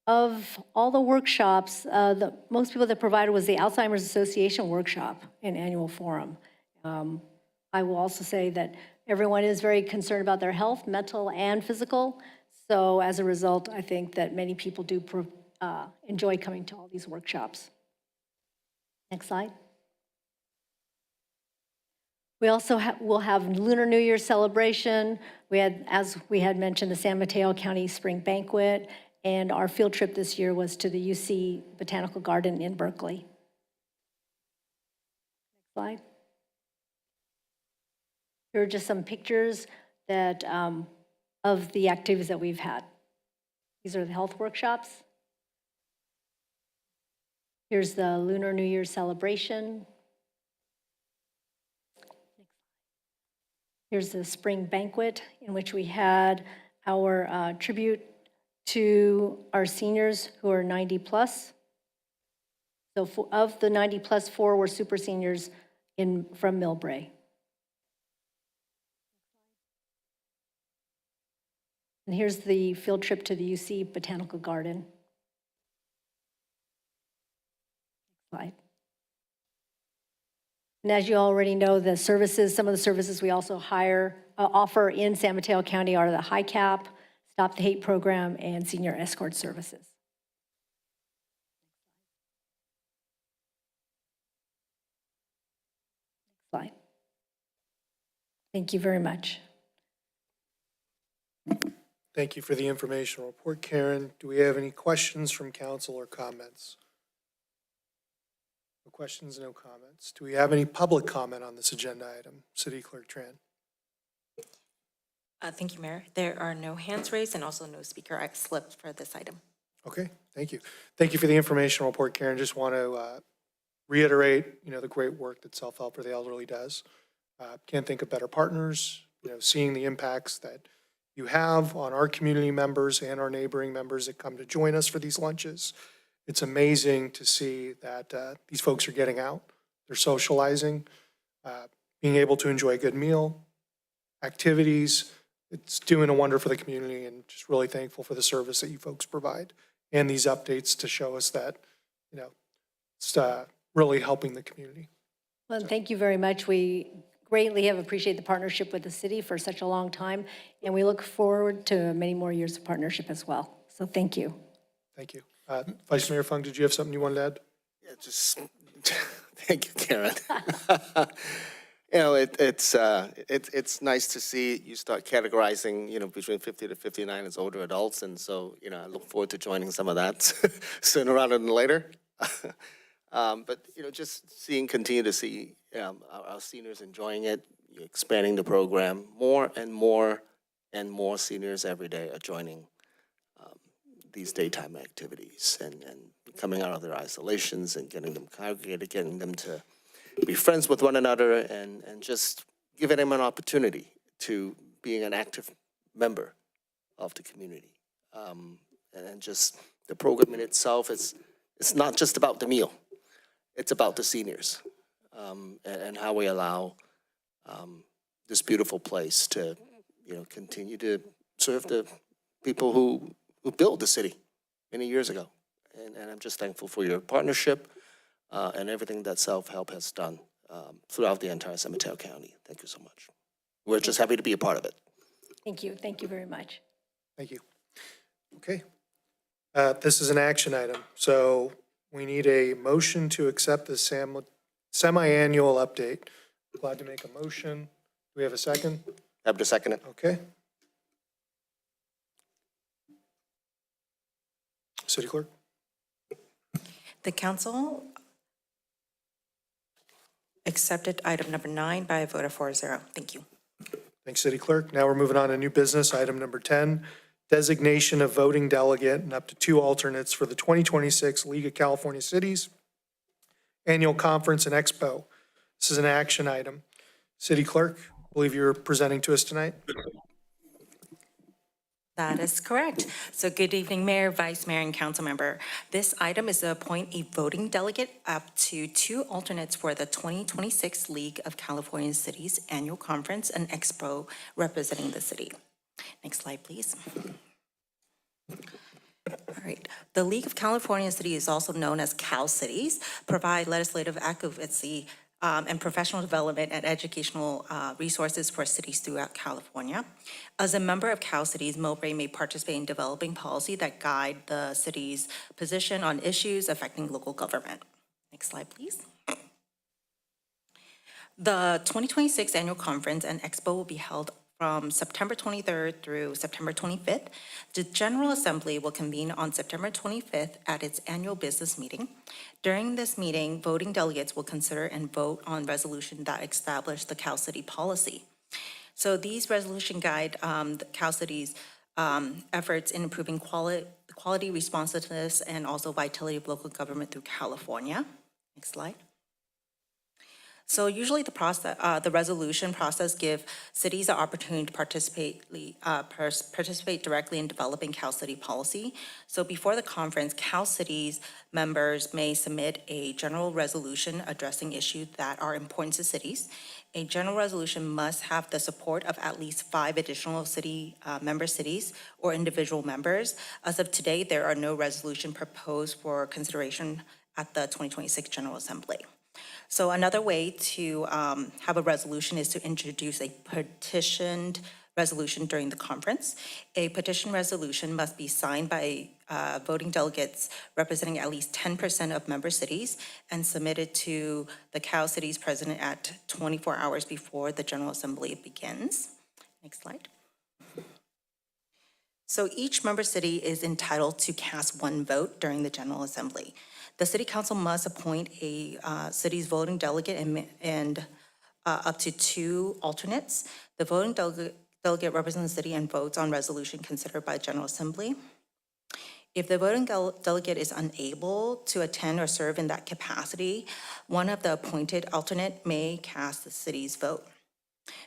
of all the workshops, the most people that provided was the Alzheimer's Association workshop and annual forum. I will also say that everyone is very concerned about their health, mental and physical. So as a result, I think that many people do enjoy coming to all these workshops. Next slide. We also will have Lunar New Year celebration. We had, as we had mentioned, the San Mateo County Spring Banquet, and our field trip this year was to the UC Botanical Garden in Berkeley. Next slide. Here are just some pictures that of the activities that we've had. These are the health workshops. Here's the Lunar New Year celebration. Here's the spring banquet in which we had our tribute to our seniors who are 90 plus. So of the 90 plus, 4 were super seniors from Millbrae. And here's the field trip to the UC Botanical Garden. Next slide. And as you already know, the services, some of the services we also offer in San Mateo County are the High Cap, Stop the Hate program, and senior escort services. Next slide. Thank you very much. Thank you for the informational report, Karen. Do we have any questions from council or comments? No questions, no comments. Do we have any public comment on this agenda item? City Clerk Tran. Thank you, Mayor. There are no hands raised and also no speaker slips for this item. Okay, thank you. Thank you for the informational report, Karen. Just want to reiterate, the great work that Self-Help for the Elderly does. Can't think of better partners, seeing the impacts that you have on our community members and our neighboring members that come to join us for these lunches. It's amazing to see that these folks are getting out, they're socializing, being able to enjoy a good meal, activities. It's doing a wonder for the community, and just really thankful for the service that you folks provide and these updates to show us that, it's really helping the community. Well, thank you very much. We greatly have appreciated the partnership with the city for such a long time, and we look forward to many more years of partnership as well. So thank you. Thank you. Vice Mayor Fung, did you have something you wanted to add? Yeah, just thank you, Karen. It's nice to see you start categorizing, between 50 to 59 as older adults, and so, I look forward to joining some of that sooner rather than later. But, just continue to see our seniors enjoying it, expanding the program. More and more and more seniors every day are joining these daytime activities and coming out of their isolations and getting them congregated, getting them to be friends with one another, and just giving them an opportunity to being an active member of the community. And just the program in itself, it's not just about the meal. It's about the seniors and how we allow this beautiful place to, continue to serve the people who built the city many years ago. And I'm just thankful for your partnership and everything that Self-Help has done throughout the entire San Mateo County. Thank you so much. We're just happy to be a part of it. Thank you. Thank you very much. Thank you. Okay. This is an action item, so we need a motion to accept the semi-annual update. Glad to make a motion. Do we have a second? Happy to second it. Okay. City Clerk? The council accepted item number 9 by a vote of 4-0. Thank you. Thanks, City Clerk. Now we're moving on to new business, item number 10, designation of voting delegate and up to 2 alternates for the 2026 League of California Cities Annual Conference and Expo. This is an action item. City Clerk, I believe you're presenting to us tonight. That is correct. So good evening, Mayor, Vice Mayor, and Council Member. This item is to appoint a voting delegate up to 2 alternates for the 2026 League of California Cities Annual Conference and Expo representing the city. Next slide, please. All right. The League of California Cities, also known as Cal Cities, provide legislative advocacy and professional development and educational resources for cities throughout California. As a member of Cal Cities, Millbrae may participate in developing policy that guide the city's position on issues affecting local government. Next slide, please. The 2026 Annual Conference and Expo will be held from September 23rd through September 25th. The General Assembly will convene on September 25th at its annual business meeting. During this meeting, voting delegates will consider and vote on resolution that establish the Cal City policy. So these resolution guide the Cal City's efforts in improving quality, responsiveness, and also vitality of local government through California. Next slide. So usually the resolution process give cities the opportunity to participate directly in developing Cal City policy. So before the conference, Cal Cities members may submit a general resolution addressing issues that are important to cities. A general resolution must have the support of at least 5 additional city member cities or individual members. As of today, there are no resolution proposed for consideration at the 2026 General Assembly. So another way to have a resolution is to introduce a petitioned resolution during the conference. A petition resolution must be signed by voting delegates representing at least 10% of member cities and submitted to the Cal Cities president at 24 hours before the General Assembly begins. Next slide. So each member city is entitled to cast 1 vote during the General Assembly. The City Council must appoint a city's voting delegate and up to 2 alternates. The voting delegate represents the city and votes on resolution considered by General Assembly. If the voting delegate is unable to attend or serve in that capacity, one of the appointed alternate may cast the city's vote.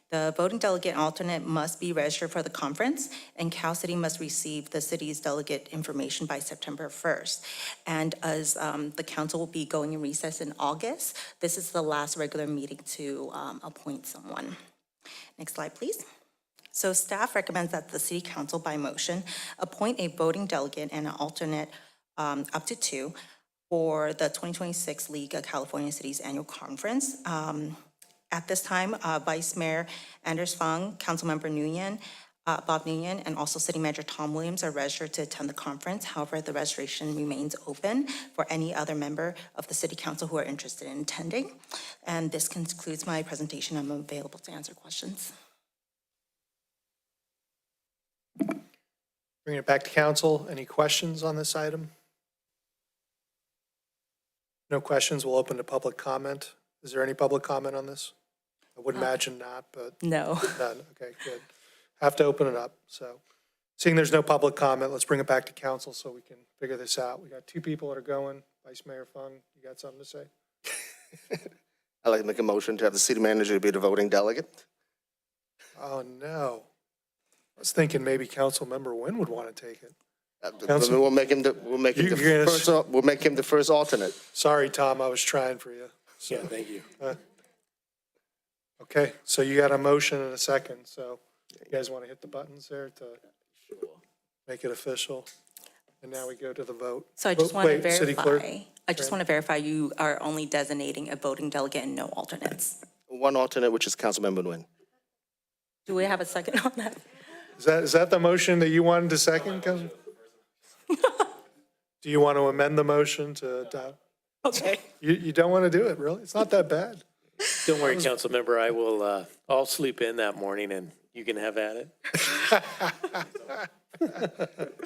The voting delegate and alternate must be registered for the conference, and Cal City must receive the city's delegate information by September 1st. And as the council will be going in recess in August, this is the last regular meeting to appoint someone. Next slide, please. So staff recommends that the City Council, by motion, appoint a voting delegate and an alternate up to 2 for the 2026 League of California Cities Annual Conference. At this time, Vice Mayor Anders Fung, Councilmember Nguyen, Bob Nguyen, and also City Manager Tom Williams are registered to attend the conference. However, the registration remains open for any other member of the City Council who are interested in attending. And this concludes my presentation. I'm available to answer questions. Bring it back to council. Any questions on this item? No questions. We'll open to public comment. Is there any public comment on this? I would imagine not, but. No. None. Okay, good. Have to open it up. So seeing there's no public comment, let's bring it back to council so we can figure this out. We got 2 people that are going. Vice Mayor Fung, you got something to say? I'd like to make a motion to have the city manager be the voting delegate. Oh, no. I was thinking maybe Councilmember Nguyen would want to take it. We'll make him the first alternate. Sorry, Tom, I was trying for you. Yeah, thank you. Okay, so you got a motion and a second, so you guys want to hit the buttons there to make it official? And now we go to the vote. So I just want to City Clerk? verify you are only designating a voting delegate and no alternates. 1 alternate, which is Councilmember Nguyen. Do we have a second on that? Is that the motion that you wanted to second, Council? Do you want to amend the motion to adopt? Okay. You don't want to do it, really? It's not that bad. Don't worry, council member, I will, I'll sleep in that morning and you can have at it.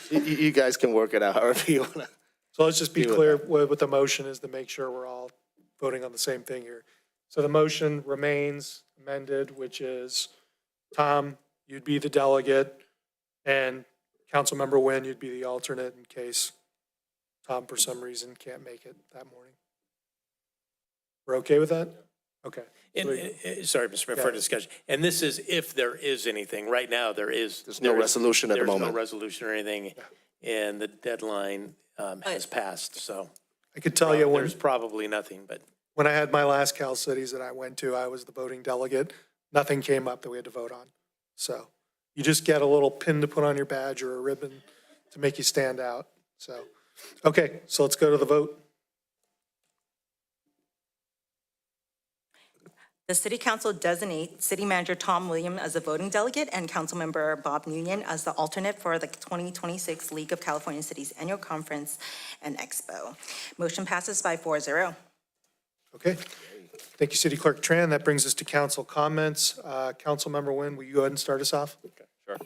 You guys can work it out however you want to. So let's just be clear what the motion is to make sure we're all voting on the same thing here. So the motion remains amended, which is, Tom, you'd be the delegate, and Councilmember Nguyen, you'd be the alternate in case Tom, for some reason, can't make it that morning. We're okay with that? Okay. And, sorry, Mr. Mayor, for discussion. And this is if there is anything. Right now, there's no resolution at the moment. There's no resolution or anything, and the deadline has passed, so. I could tell you There's probably nothing, but. when I had my last Cal Cities that I went to, I was the voting delegate. Nothing came up that we had to vote on. So you just get a little pin to put on your badge or a ribbon to make you stand out. So, okay, so let's go to the vote. The City Council designates City Manager Tom Williams as the voting delegate and Councilmember Bob Nguyen as the alternate for the 2026 League of California Cities Annual Conference and Expo. Motion passes by 4-0. Okay. Thank you, City Clerk Tran. That brings us to council comments. Councilmember Nguyen, will you go ahead and start us off? Okay, sure.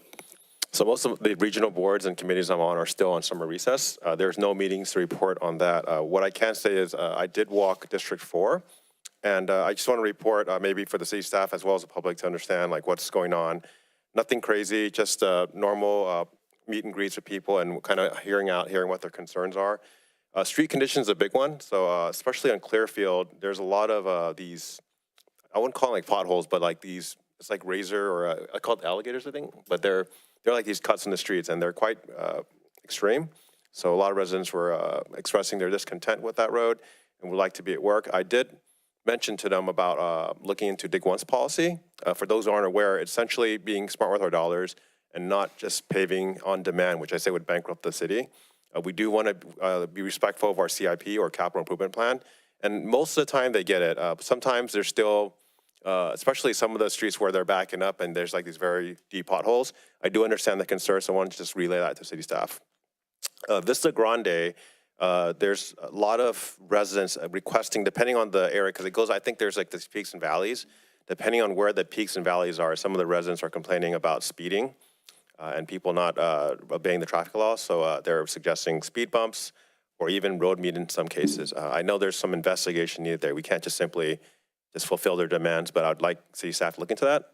So most of the regional boards and committees I'm on are still on summer recess. There's no meetings to report on that. What I can say is I did walk District 4. And I just want to report, maybe for the city staff as well as the public to understand like what's going on. Nothing crazy, just normal meet and greets with people and kind of hearing what their concerns are. Street conditions is a big one. So especially on Clearfield, there's a lot of these, I wouldn't call them like potholes, but like these, it's like razor or I call it alligators, I think. But they're like these cuts in the streets and they're quite extreme. So a lot of residents were expressing their discontent with that road and would like to be at work. I did mentioned to them about looking into dig once policy. For those who aren't aware, it's essentially being smart with our dollars and not just paving on demand, which I say would bankrupt the city. We do want to be respectful of our CIP or capital improvement plan. And most of the time they get it. Sometimes there's still, especially some of the streets where they're backing up and there's like these very deep potholes. I do understand the concerns. So I want to just relay that to city staff. Vista Grande, there's a lot of residents requesting, depending on the area, because it goes, I think there's like these peaks and valleys. Depending on where the peaks and valleys are, some of the residents are complaining about speeding and people not obeying the traffic laws. So they're suggesting speed bumps or even road meet in some cases. I know there's some investigation needed there. We can't just simply just fulfill their demands, but I'd like city staff to look into that.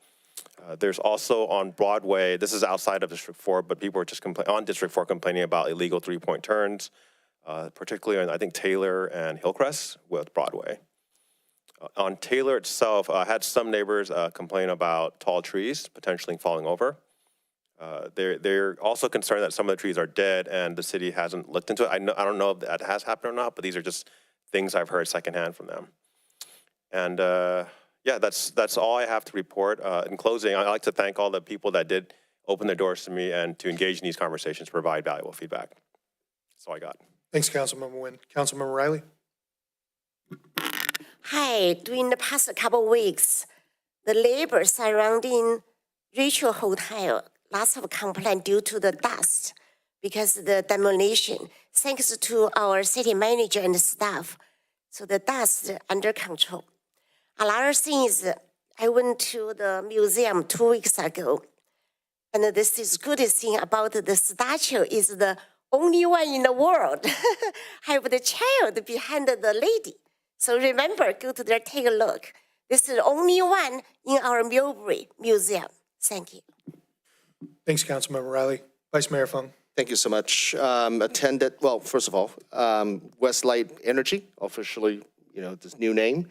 There's also on Broadway, this is outside of District 4, but people are just on District 4 complaining about illegal three-point turns. Particularly on, I think, Taylor and Hillcrest with Broadway. On Taylor itself, I had some neighbors complain about tall trees potentially falling over. They're also concerned that some of the trees are dead and the city hasn't looked into it. I don't know if that has happened or not, but these are just things I've heard secondhand from them. And yeah, that's all I have to report. In closing, I'd like to thank all the people that did open their doors to me and to engage in these conversations, provide valuable feedback. That's all I got. Thanks, Councilmember Nguyen. Councilmember Riley? Hi, during the past couple of weeks, the labor surrounding Rachel Hotel, lots of complaint due to the dust because of the demolition. Thanks to our city manager and staff, so the dust under control. A lot of things, I went to the museum 2 weeks ago, and this is good thing about the statue is the only one in the world have the child behind the lady. So remember, go to there, take a look. This is the only one in our Millbrae Museum. Thank you. Thanks, Councilmember Riley. Vice Mayor Fung. Thank you so much. Attended, well, first of all, Westlight Energy, officially, this new name,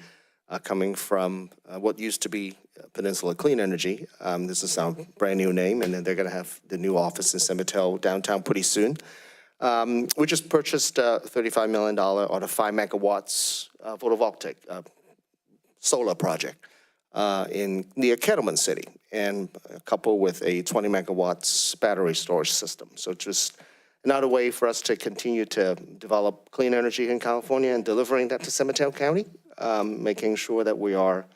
coming from what used to be Peninsula Clean Energy. This is our brand new name, and then they're gonna have the new office in San Mateo downtown pretty soon. We just purchased a $35 million or the 5 megawatts photovoltaic solar project near Kettleman City, and coupled with a 20 megawatts battery storage system. So just another way for us to continue to develop clean energy in California and delivering that to San Mateo County, making sure that we are,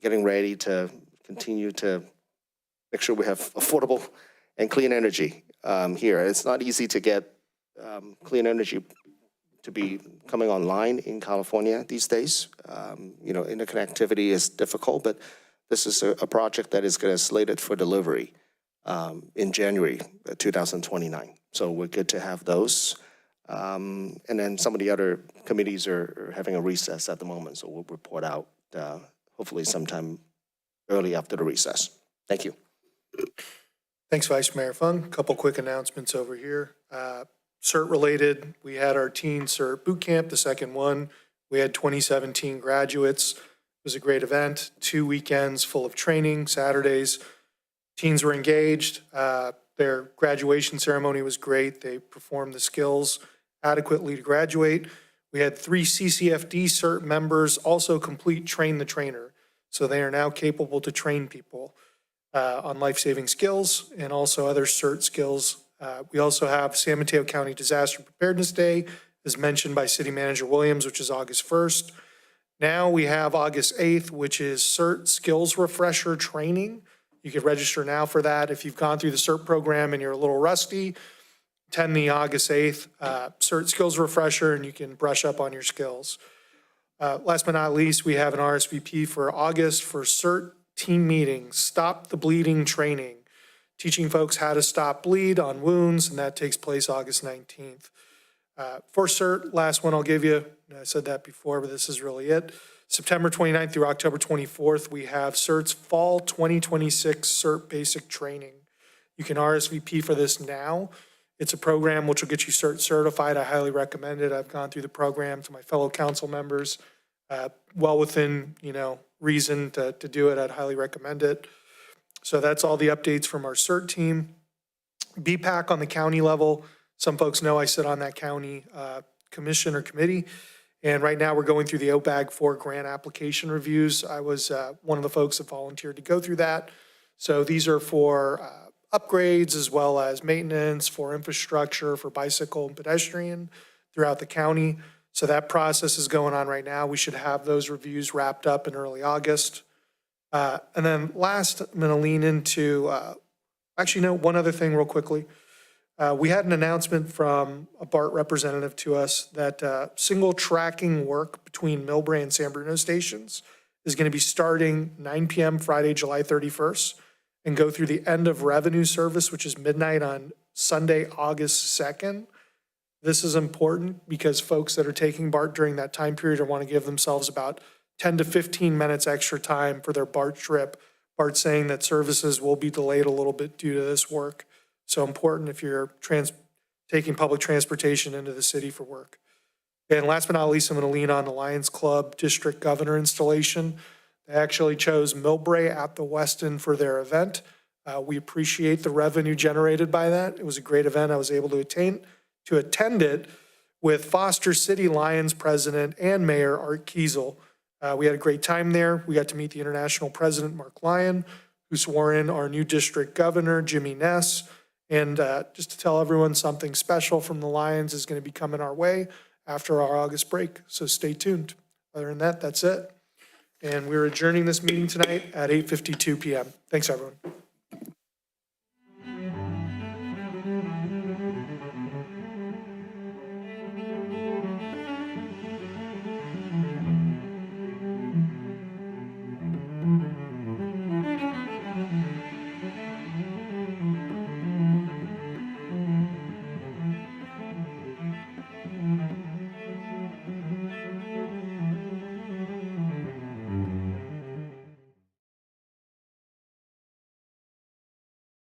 getting ready to continue to make sure we have affordable and clean energy here. It's not easy to get clean energy to be coming online in California these days. Interconnectivity is difficult, but this is a project that is going to slated for delivery in January 2029. So we're good to have those. And then some of the other committees are having a recess at the moment, so we'll report out hopefully sometime early after the recess. Thank you. Thanks, Vice Mayor Fung. A couple quick announcements over here. CERT related, we had our teen CERT boot camp, the second one. We had 2017 graduates. It was a great event, 2 weekends full of training, Saturdays. Teens were engaged. Their graduation ceremony was great. They performed the skills adequately to graduate. We had 3 CCFD CERT members also complete Train the Trainer. So they are now capable to train people on life-saving skills and also other CERT skills. We also have San Mateo County Disaster Preparedness Day, as mentioned by City Manager Williams, which is August 1st. Now we have August 8th, which is CERT Skills Refresher Training. You can register now for that. If you've gone through the CERT program and you're a little rusty, attend the August 8th CERT Skills Refresher and you can brush up on your skills. Last but not least, we have an RSVP for August for CERT team meetings, Stop the Bleeding training, teaching folks how to stop bleed on wounds, and that takes place August 19th. For CERT, last one I'll give you, I said that before, but this is really it. September 29th through October 24th, we have CERT's Fall 2026 CERT Basic Training. You can RSVP for this now. It's a program which will get you CERT certified. I highly recommend it. I've gone through the program to my fellow council members. Well within, reason to do it. I'd highly recommend it. So that's all the updates from our CERT team. BPAC on the county level. Some folks know I sit on that county commission or committee. And right now we're going through the OBAG 4 grant application reviews. I was one of the folks that volunteered to go through that. So these are for upgrades as well as maintenance, for infrastructure, for bicycle and pedestrian throughout the county. So that process is going on right now. We should have those reviews wrapped up in early August. And then last, I'm going to lean into, one other thing real quickly. We had an announcement from a BART representative to us that single tracking work between Millbrae and San Bruno stations is going to be starting 9 p.m. Friday, July 31st and go through the end of revenue service, which is midnight on Sunday, August 2nd. This is important because folks that are taking BART during that time period want to give themselves about 10 to 15 minutes extra time for their BART trip. BART's saying that services will be delayed a little bit due to this work. So important if you're taking public transportation into the city for work. And last but not least, I'm going to lean on the Lions Club District Governor installation. They actually chose Millbrae at the Westin for their event. We appreciate the revenue generated by that. It was a great event. I was able to attend it with Foster City Lions President and Mayor Art Kiesel. We had a great time there. We got to meet the International President, Mark Lyon, who swore in our new district governor, Jimmy Ness. And just to tell everyone, something special from the Lions is going to be coming our way after our August break. So stay tuned. Other than that, that's it. And we're adjourning this meeting tonight at 8:52 p.m. Thanks, everyone.